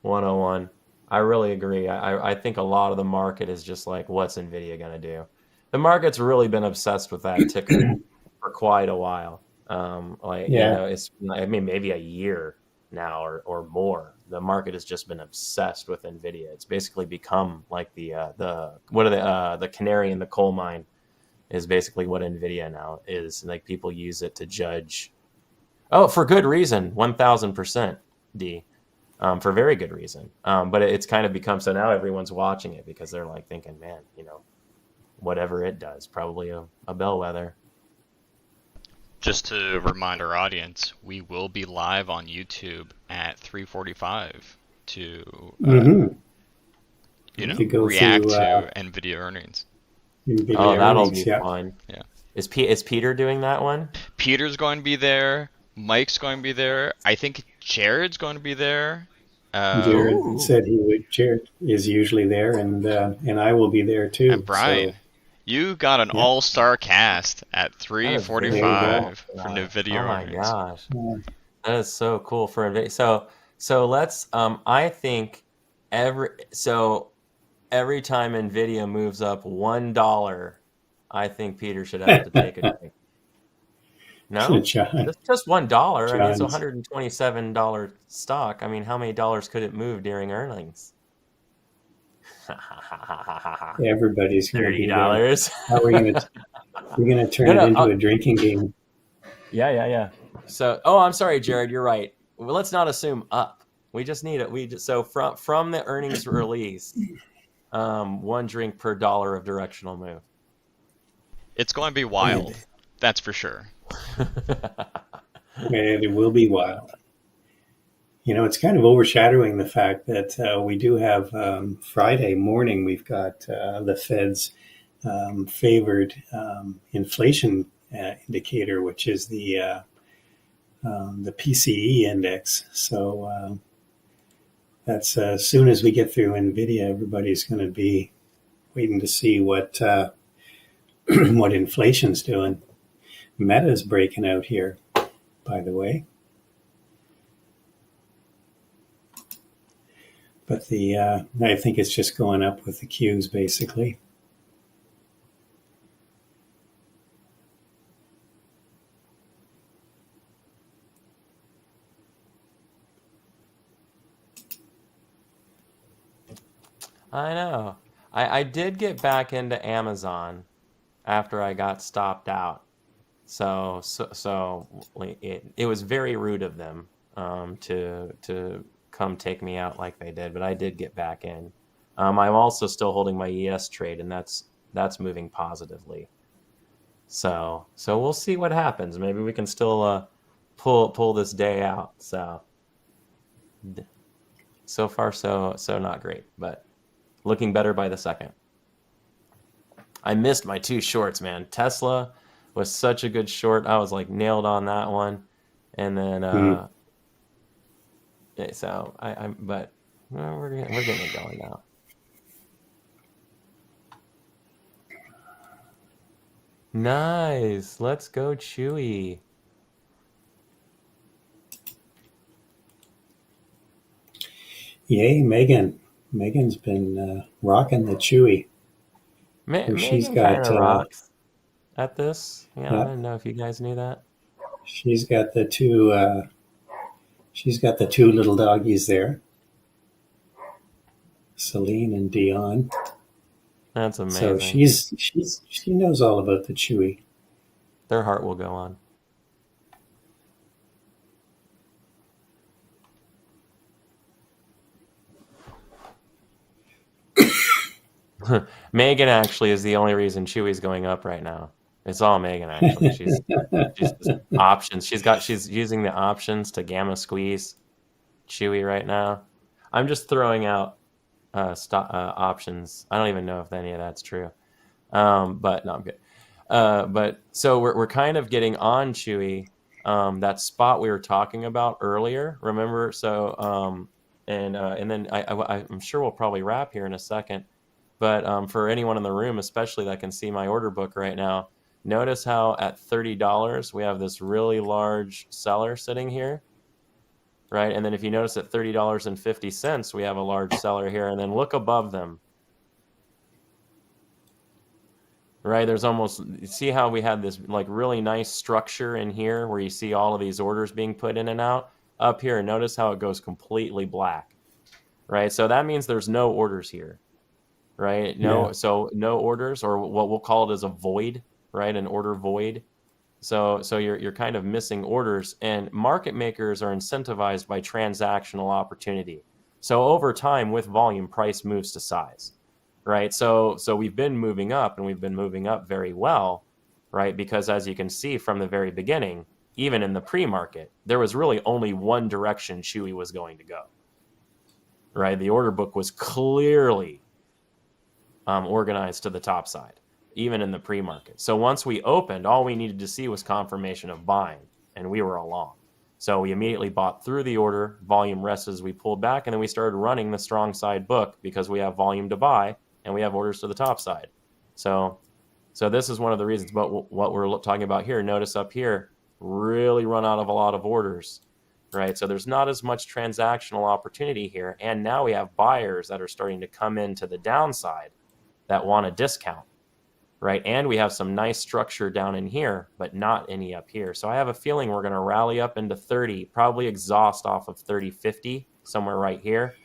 101. I really agree. I think a lot of the market is just like, what's Nvidia going to do? The market's really been obsessed with that ticker for quite a while. It's maybe a year now or more. The market has just been obsessed with Nvidia. It's basically become like the canary in the coal mine is basically what Nvidia now is. Like, people use it to judge. Oh, for good reason, 1,000%, D. For very good reason. But it's kind of become, so now everyone's watching it because they're like thinking, man, whatever it does, probably a bellwether. Just to remind our audience, we will be live on YouTube at 3:45 to react to Nvidia earnings. That'll be fun. Yeah. Is Peter doing that one? Peter's going to be there. Mike's going to be there. I think Jared's going to be there. Jared said he would. Jared is usually there, and I will be there too. And Brian. So. You got an all-star cast at 3:45 for Nvidia earnings. Oh my gosh, that is so cool for Nvidia. So let's. I think every time Nvidia moves up $1, I think Peter should have to take a drink. No, just $1. I mean, it's $127 stock. I mean, how many dollars could it move during earnings? Everybody's going to be $30. How are we going to turn it into a drinking game? Yeah. So, I'm sorry, Jared, you're right. Well, let's not assume up. We just need it. So from the earnings release, one drink per dollar of directional move. It's going to be wild. That's for sure. And it will be wild. It's kind of overshadowing the fact that we do have Friday morning, we've got the Fed's favored inflation indicator, which is the PCE index. So that's as soon as we get through Nvidia, everybody's going to be waiting to see what what inflation's doing. Meta's breaking out here, by the way. But I think it's just going up with the Qs, basically. I know. I did get back into Amazon after I got stopped out. So it was very rude of them to come take me out like they did, but I did get back in. I'm also still holding my ES trade, and that's moving positively. So we'll see what happens. Maybe we can still pull this day out. So far so not great, but looking better by the second. I missed my 2 shorts, man. Tesla was such a good short. I was like nailed on that one, and then so but we're getting it going now. Nice. Let's go, Chewy. Yay, Megan. Megan's been rocking the Chewy. Megan kind of rocks at this. Yeah, I don't know if you guys knew that. She's got the 2. She's got the 2 little doggies there, Celine and Dion. That's amazing. So she knows all about the Chewy. Their heart will go on. Megan actually is the only reason Chewy's going up right now. It's all Megan actually. She's options. She's using the options to gamma squeeze Chewy right now. I'm just throwing out options. I don't even know if any of that's true. But no, I'm good. But so we're kind of getting on Chewy, that spot we were talking about earlier. Remember? So and then I'm sure we'll probably wrap here in a second. But for anyone in the room, especially that can see my order book right now, notice how at $30 we have this really large seller sitting here, right? And then if you notice at $30.50 we have a large seller here, and then look above them, right? There's almost, see how we had this like really nice structure in here where you see all of these orders being put in and out. Up here, notice how it goes completely black, right? So that means there's no orders here. Right? No, yeah. So no orders, or what we'll call it as a void, right? An order void. So you're kind of missing orders, and market makers are incentivized by transactional opportunity. So over time, with volume, price moves to size, right? So we've been moving up, and we've been moving up very well, right? Because as you can see from the very beginning, even in the pre-market, there was really only one direction Chewy was going to go, right? The order book was clearly organized to the top side, even in the pre-market. So once we opened, all we needed to see was confirmation of buying, and we were along. So we immediately bought through the order, volume rested as we pulled back, and then we started running the strong side book because we have volume to buy and we have orders to the top side. So this is one of the reasons. But what we're talking about here, notice up here, really run out of a lot of orders, right? So there's not as much transactional opportunity here, and now we have buyers that are starting to come into the downside that want a discount, right? And we have some nice structure down in here, but not any up here. So I have a feeling we're going to rally up into 30, probably exhaust off of 30.50, somewhere right here,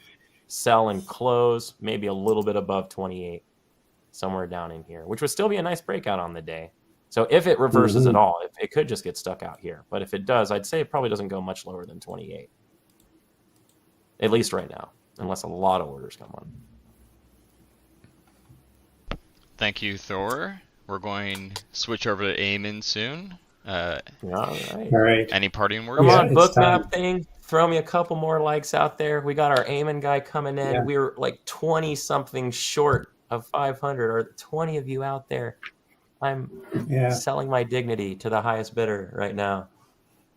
sell and close, maybe a little bit above 28, somewhere down in here, which would still be a nice breakout on the day. So if it reverses at all, it could just get stuck out here. But if it does, I'd say it probably doesn't go much lower than 28, at least right now, unless a lot of orders come on. Thank you, Thor. We're going to switch over to Eamon soon. All right. Any parting words? Come on, bookmap thing. Throw me a couple more likes out there. We got our Eamon guy coming in. Yeah. We were like 20-something short of 500. Or 20 of you out there. I'm selling my dignity to the highest bidder right now.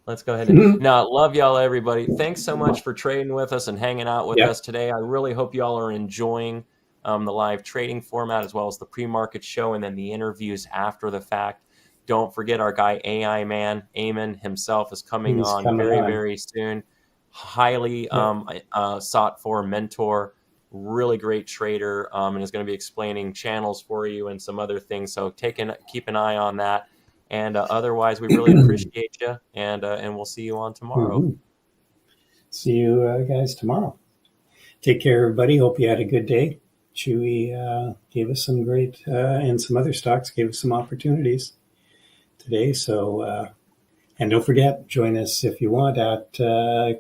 Let's go ahead and no, love y'all, everybody. Thanks so much for trading with us and hanging out with us today. I really hope y'all are enjoying the live trading format, as well as the pre-market show and then the interviews after the fact. Don't forget our guy AI Man, Eamon himself, is coming on very soon. Highly sought for mentor, really great trader, and is going to be explaining channels for you and some other things. So keep an eye on that. And otherwise, we really appreciate you, and we'll see you on tomorrow. See you guys tomorrow. Take care, everybody. Hope you had a good day. Chewy gave us some great, and some other stocks gave us some opportunities today. So, and don't forget, join us if you want at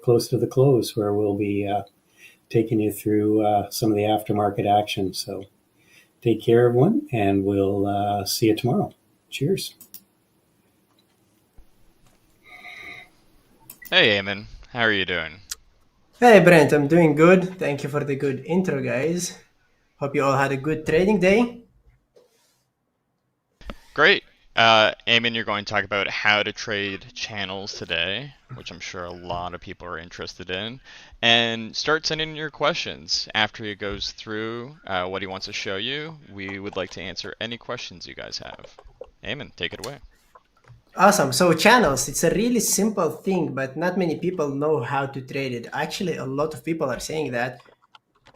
close to the close, where we'll be taking you through some of the aftermarket action. So take care, everyone, and we'll see you tomorrow. Cheers. Hey, Eamon. How are you doing? Hey Brent, I'm doing good. Thank you for the good intro, guys. Hope you all had a good trading day. Great. Eamon, you're going to talk about how to trade channels today, which I'm sure a lot of people are interested in. And start sending in your questions. After he goes through what he wants to show you, we would like to answer any questions you guys have. Eamon, take it away. Awesome. So channels, it's a really simple thing, but not many people know how to trade it. Actually, a lot of people are saying that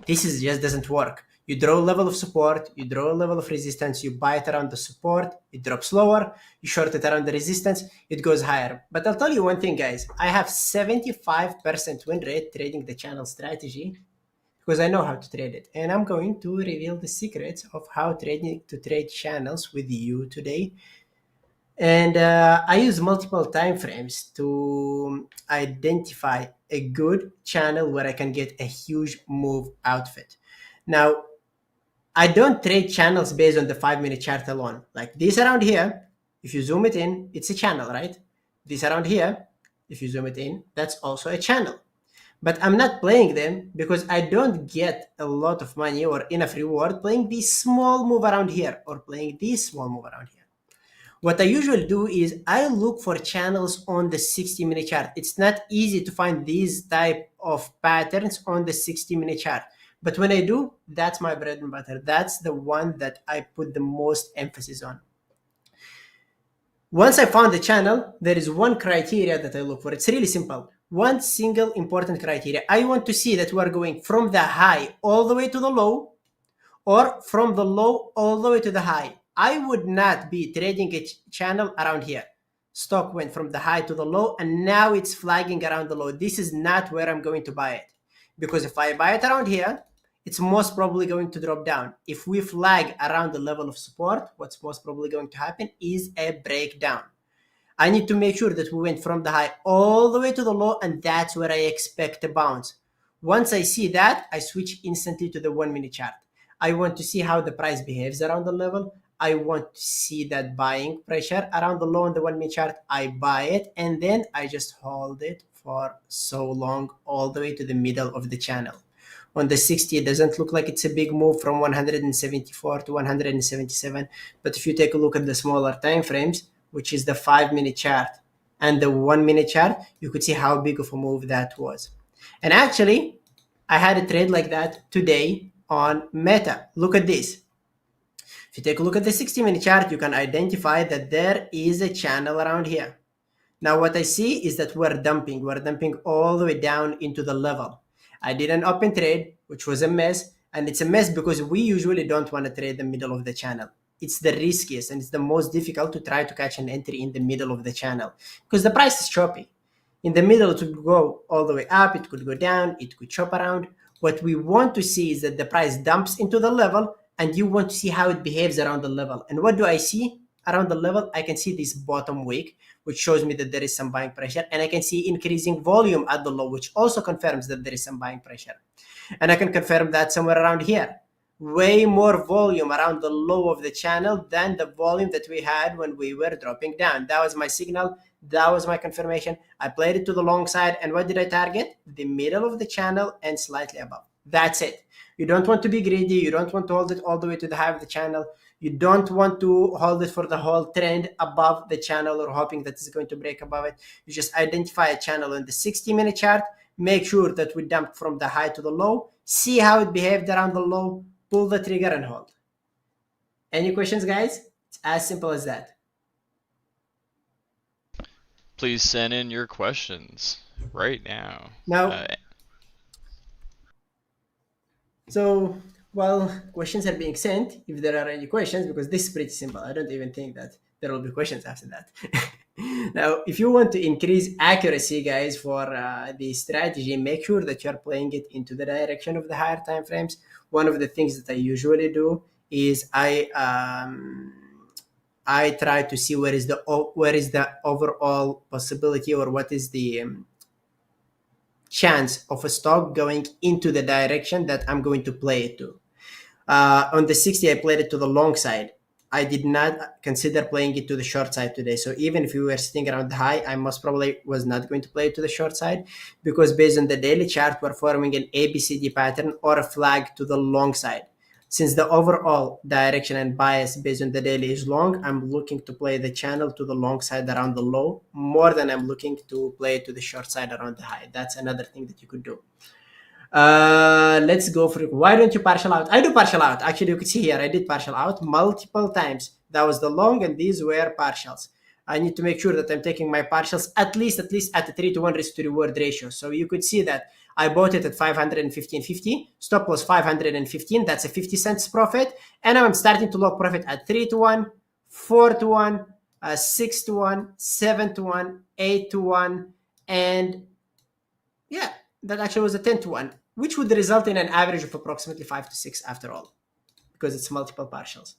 this just doesn't work. You draw a level of support, you draw a level of resistance, you buy it around the support, it drops lower, you short it around the resistance, it goes higher. But I'll tell you one thing, guys. I have 75% win rate trading the channel strategy because I know how to trade it. And I'm going to reveal the secrets of how to trade channels with you today. And I use multiple time frames to identify a good channel where I can get a huge move outfit. Now, I don't trade channels based on the 5-minute chart alone. Like this around here, if you zoom it in, it's a channel, right? This around here, if you zoom it in, that's also a channel. But I'm not playing them because I don't get a lot of money or enough reward playing this small move around here or playing this small move around here. What I usually do is I look for channels on the 60-minute chart. It's not easy to find these type of patterns on the 60-minute chart. But when I do, that's my bread and butter. That's the one that I put the most emphasis on. Once I found the channel, there is one criteria that I look for. It's really simple. One single important criteria. I want to see that we are going from the high all the way to the low, or from the low all the way to the high. I would not be trading a channel around here. Stock went from the high to the low, and now it's flagging around the low. This is not where I'm going to buy it. Because if I buy it around here, it's most probably going to drop down. If we flag around the level of support, what's most probably going to happen is a breakdown. I need to make sure that we went from the high all the way to the low, and that's where I expect a bounce. Once I see that, I switch instantly to the 1-minute chart. I want to see how the price behaves around the level. I want to see that buying pressure around the low on the 1-minute chart. I buy it, and then I just hold it for so long all the way to the middle of the channel. On the 60, it doesn't look like it's a big move from 174 to 177. But if you take a look at the smaller time frames, which is the 5-minute chart and the 1-minute chart, you could see how big of a move that was. And actually, I had a trade like that today on Meta. Look at this. If you take a look at the 60-minute chart, you can identify that there is a channel around here. Now, what I see is that we're dumping. We're dumping all the way down into the level. I did an open trade, which was a mess. And it's a mess because we usually don't want to trade the middle of the channel. It's the riskiest and it's the most difficult to try to catch an entry in the middle of the channel because the price is choppy. In the middle, it could go all the way up, it could go down, it could chop around. What we want to see is that the price dumps into the level, and you want to see how it behaves around the level. And what do I see around the level? I can see this bottom wick, which shows me that there is some buying pressure, and I can see increasing volume at the low, which also confirms that there is some buying pressure. And I can confirm that somewhere around here. Way more volume around the low of the channel than the volume that we had when we were dropping down. That was my signal. That was my confirmation. I played it to the long side. And what did I target? The middle of the channel and slightly above. That's it. You don't want to be greedy. You don't want to hold it all the way to the high of the channel. You don't want to hold it for the whole trend above the channel or hoping that it's going to break above it. You just identify a channel on the 60-minute chart. Make sure that we dumped from the high to the low. See how it behaved around the low. Pull the trigger and hold. Any questions, guys? It's as simple as that. Please send in your questions right now. Now, so while questions are being sent, if there are any questions, because this is pretty simple, I don't even think that there will be questions after that. Now, if you want to increase accuracy, guys, for the strategy, make sure that you're playing it into the direction of the higher time frames. One of the things that I usually do is I try to see where is the overall possibility, or what is the chance of a stock going into the direction that I'm going to play it to. On the 60, I played it to the long side. I did not consider playing it to the short side today. So even if we were sitting around the high, I most probably was not going to play it to the short side, because based on the daily chart, we're forming an ABCD pattern or a flag to the long side. Since the overall direction and bias based on the daily is long, I'm looking to play the channel to the long side around the low more than I'm looking to play it to the short side around the high. That's another thing that you could do. Let's go for it. Why don't you partial out? I do partial out. Actually, you could see here, I did partial out multiple times. That was the long, and these were partials. I need to make sure that I'm taking my partials at least at a 3-to-1 risk to reward ratio. So you could see that I bought it at 515.50, stop loss 515. That's a 50 cents profit. And now I'm starting to log profit at 3-to-1, 4-to-1, 6-to-1, 7-to-1, 8-to-1, and yeah, that actually was a 10-to-1, which would result in an average of approximately 5 to 6 after all, because it's multiple partials.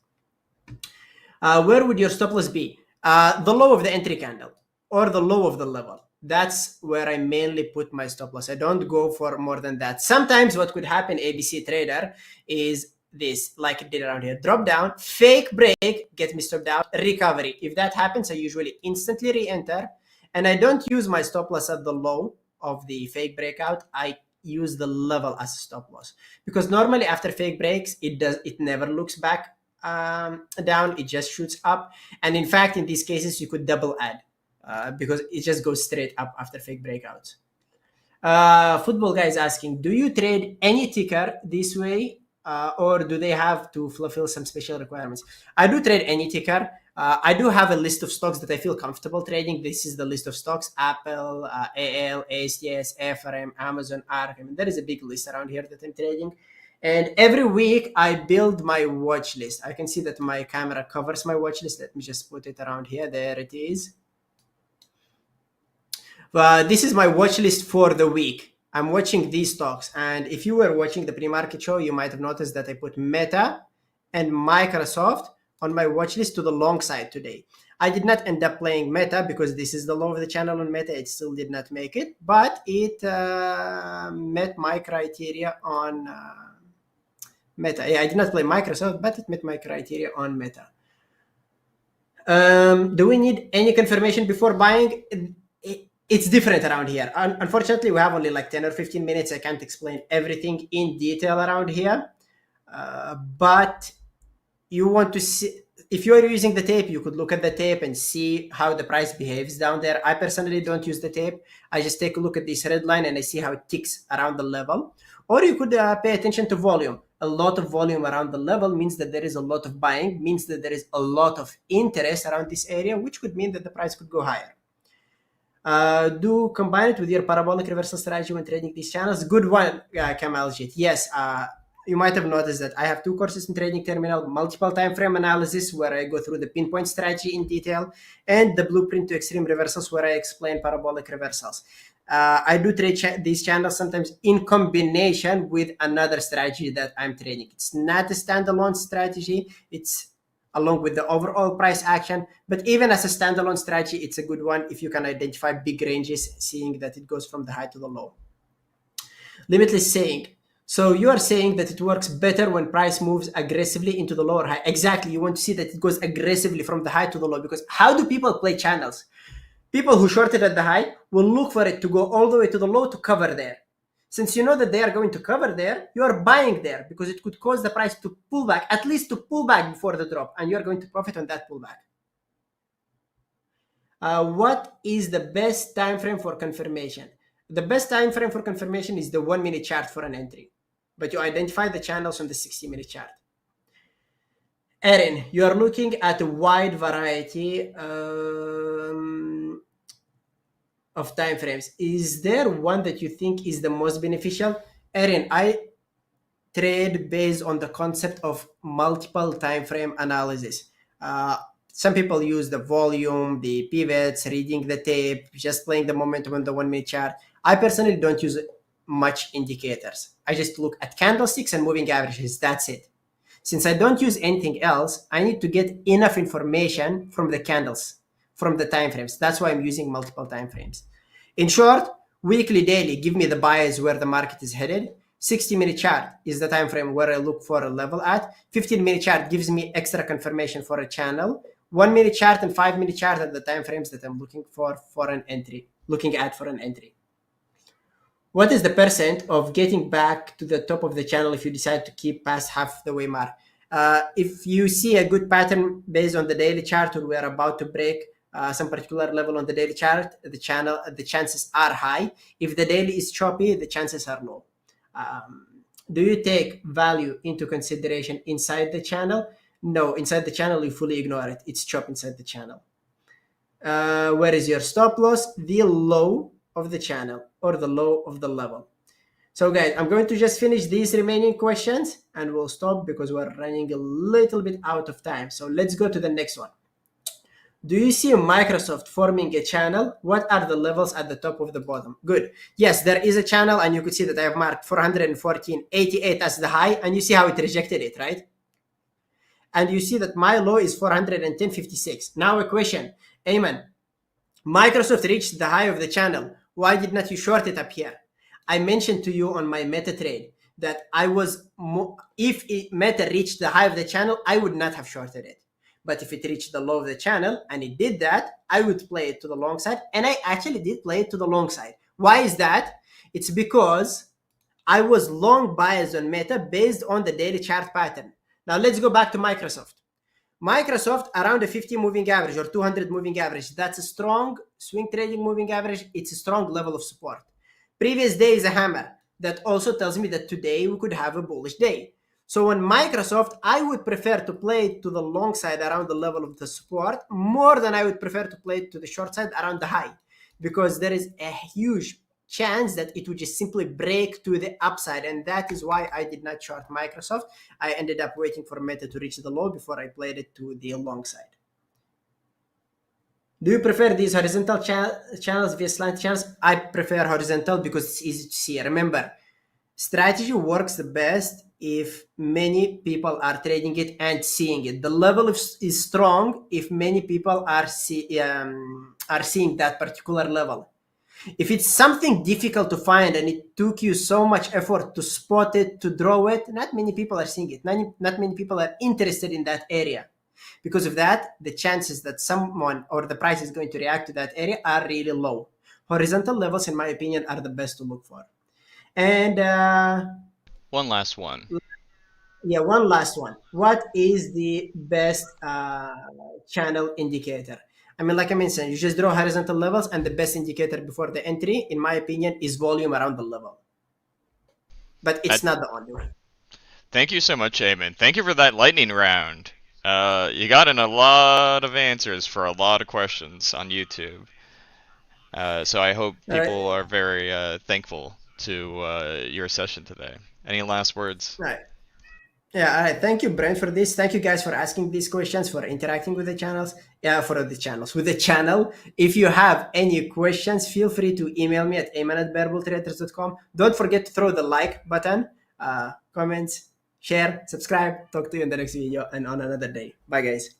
Where would your stop loss be? The low of the entry candle or the low of the level. That's where I mainly put my stop loss. I don't go for more than that. Sometimes what could happen, ABC trader, is this, like it did around here: drop down, fake break, get me stopped out, recovery. If that happens, I usually instantly re-enter, and I don't use my stop loss at the low of the fake breakout. I use the level as a stop loss, because normally after fake breaks, it never looks back down, it just shoots up. And in fact, in these cases, you could double add because it just goes straight up after fake breakouts. Football guy is asking, do you trade any ticker this way, or do they have to fulfill some special requirements? I do trade any ticker. I do have a list of stocks that I feel comfortable trading. This is the list of stocks: Apple, AL, ASTS, FRM, Amazon, ARK. I mean, there is a big list around here that I'm trading. And every week I build my watch list. I can see that my camera covers my watch list. Let me just put it around here. There it is. This is my watch list for the week. I'm watching these stocks. And if you were watching the pre-market show, you might have noticed that I put Meta and Microsoft on my watch list to the long side today. I did not end up playing Meta because this is the low of the channel on Meta. It still did not make it, but it met my criteria on Meta. Yeah, I did not play Microsoft, but it met my criteria on Meta. Do we need any confirmation before buying? It's different around here. Unfortunately, we have only like 10 or 15 minutes. I can't explain everything in detail around here, but you want to see, if you're using the tape, you could look at the tape and see how the price behaves down there. I personally don't use the tape. I just take a look at this red line and I see how it ticks around the level. Or you could pay attention to volume. A lot of volume around the level means that there is a lot of buying, means that there is a lot of interest around this area, which could mean that the price could go higher. Do combine it with your parabolic reversal strategy when trading these channels. Good one, Kamaljit. Yes, you might have noticed that I have 2 courses in Trading Terminal: multiple time frame analysis, where I go through the pinpoint strategy in detail, and the blueprint to extreme reversals, where I explain parabolic reversals. I do trade these channels sometimes in combination with another strategy that I'm trading. It's not a standalone strategy. It's along with the overall price action, but even as a standalone strategy, it's a good one if you can identify big ranges, seeing that it goes from the high to the low. Limitless saying, so you are saying that it works better when price moves aggressively into the lower high. Exactly. You want to see that it goes aggressively from the high to the low, because how do people play channels? People who shorted at the high will look for it to go all the way to the low to cover there. Since you know that they are going to cover there, you are buying there because it could cause the price to pull back, at least to pull back before the drop, and you are going to profit on that pullback. What is the best time frame for confirmation? The best time frame for confirmation is the 1 minute chart for an entry, but you identify the channels on the 60-minute chart. Erin, you are looking at a wide variety of time frames. Is there one that you think is the most beneficial? Erin, I trade based on the concept of multiple time frame analysis. Some people use the volume, the pivots, reading the tape, just playing the momentum on the 1 minute chart. I personally don't use much indicators. I just look at candlesticks and moving averages. That's it. Since I don't use anything else, I need to get enough information from the candles, from the time frames. That's why I'm using multiple time frames. In short, weekly, daily give me the bias where the market is headed. 60-minute chart is the time frame where I look for a level at. 15-minute chart gives me extra confirmation for a channel. 1 minute chart and 5 minute chart are the time frames that I'm looking for an entry, looking at for an entry. What is the percent of getting back to the top of the channel if you decide to keep past half the way mark? If you see a good pattern based on the daily chart, or we're about to break some particular level on the daily chart, the chances are high. If the daily is choppy, the chances are low. Do you take value into consideration inside the channel? No, inside the channel, you fully ignore it. It's chopped inside the channel. Where is your stop loss? The low of the channel or the low of the level. So guys, I'm going to just finish these remaining questions and we'll stop because we're running a little bit out of time. So let's go to the next one. Do you see Microsoft forming a channel? What are the levels at the top of the bottom? Good. Yes, there is a channel, and you could see that I have marked 414.88 as the high, and you see how it rejected it, right? And you see that my low is 410.56. Now a question, Ayman, Microsoft reached the high of the channel. Why did not you short it up here? I mentioned to you on my meta trade that if meta reached the high of the channel, I would not have shorted it. But if it reached the low of the channel and it did that, I would play it to the long side. And I actually did play it to the long side. Why is that? It's because I was long biased on meta based on the daily chart pattern. Now let's go back to Microsoft. Microsoft around a 50 moving average or 200 moving average. That's a strong swing trading moving average. It's a strong level of support. Previous day is a hammer. That also tells me that today we could have a bullish day. So on Microsoft, I would prefer to play it to the long side around the level of the support more than I would prefer to play it to the short side around the high, because there is a huge chance that it would just simply break to the upside. And that is why I did not short Microsoft. I ended up waiting for meta to reach the low before I played it to the long side. Do you prefer these horizontal channels via slant channels? I prefer horizontal because it's easy to see. Remember, strategy works the best if many people are trading it and seeing it. The level is strong if many people are seeing that particular level. If it's something difficult to find and it took you so much effort to spot it, to draw it, not many people are seeing it. Not many people are interested in that area. Because of that, the chances that someone or the price is going to react to that area are really low. Horizontal levels, in my opinion, are the best to look for. And one last one. Yeah, one last one. What is the best channel indicator? I mean, like I mentioned, you just draw horizontal levels, and the best indicator before the entry, in my opinion, is volume around the level. But it's not the only one. Thank you so much, Ayman. Thank you for that lightning round. You got in a lot of answers for a lot of questions on YouTube. So I hope people are very thankful to your session today. Any last words? Right. Yeah, all right. Thank you, Brent, for this. Thank you guys for asking these questions, for interacting with the channels. Yeah, with the channel. If you have any questions, feel free to email me at ayman@bearbulltraders.com. Don't forget to throw the like button, comments, share, subscribe. Talk to you in the next video and on another day. Bye, guys.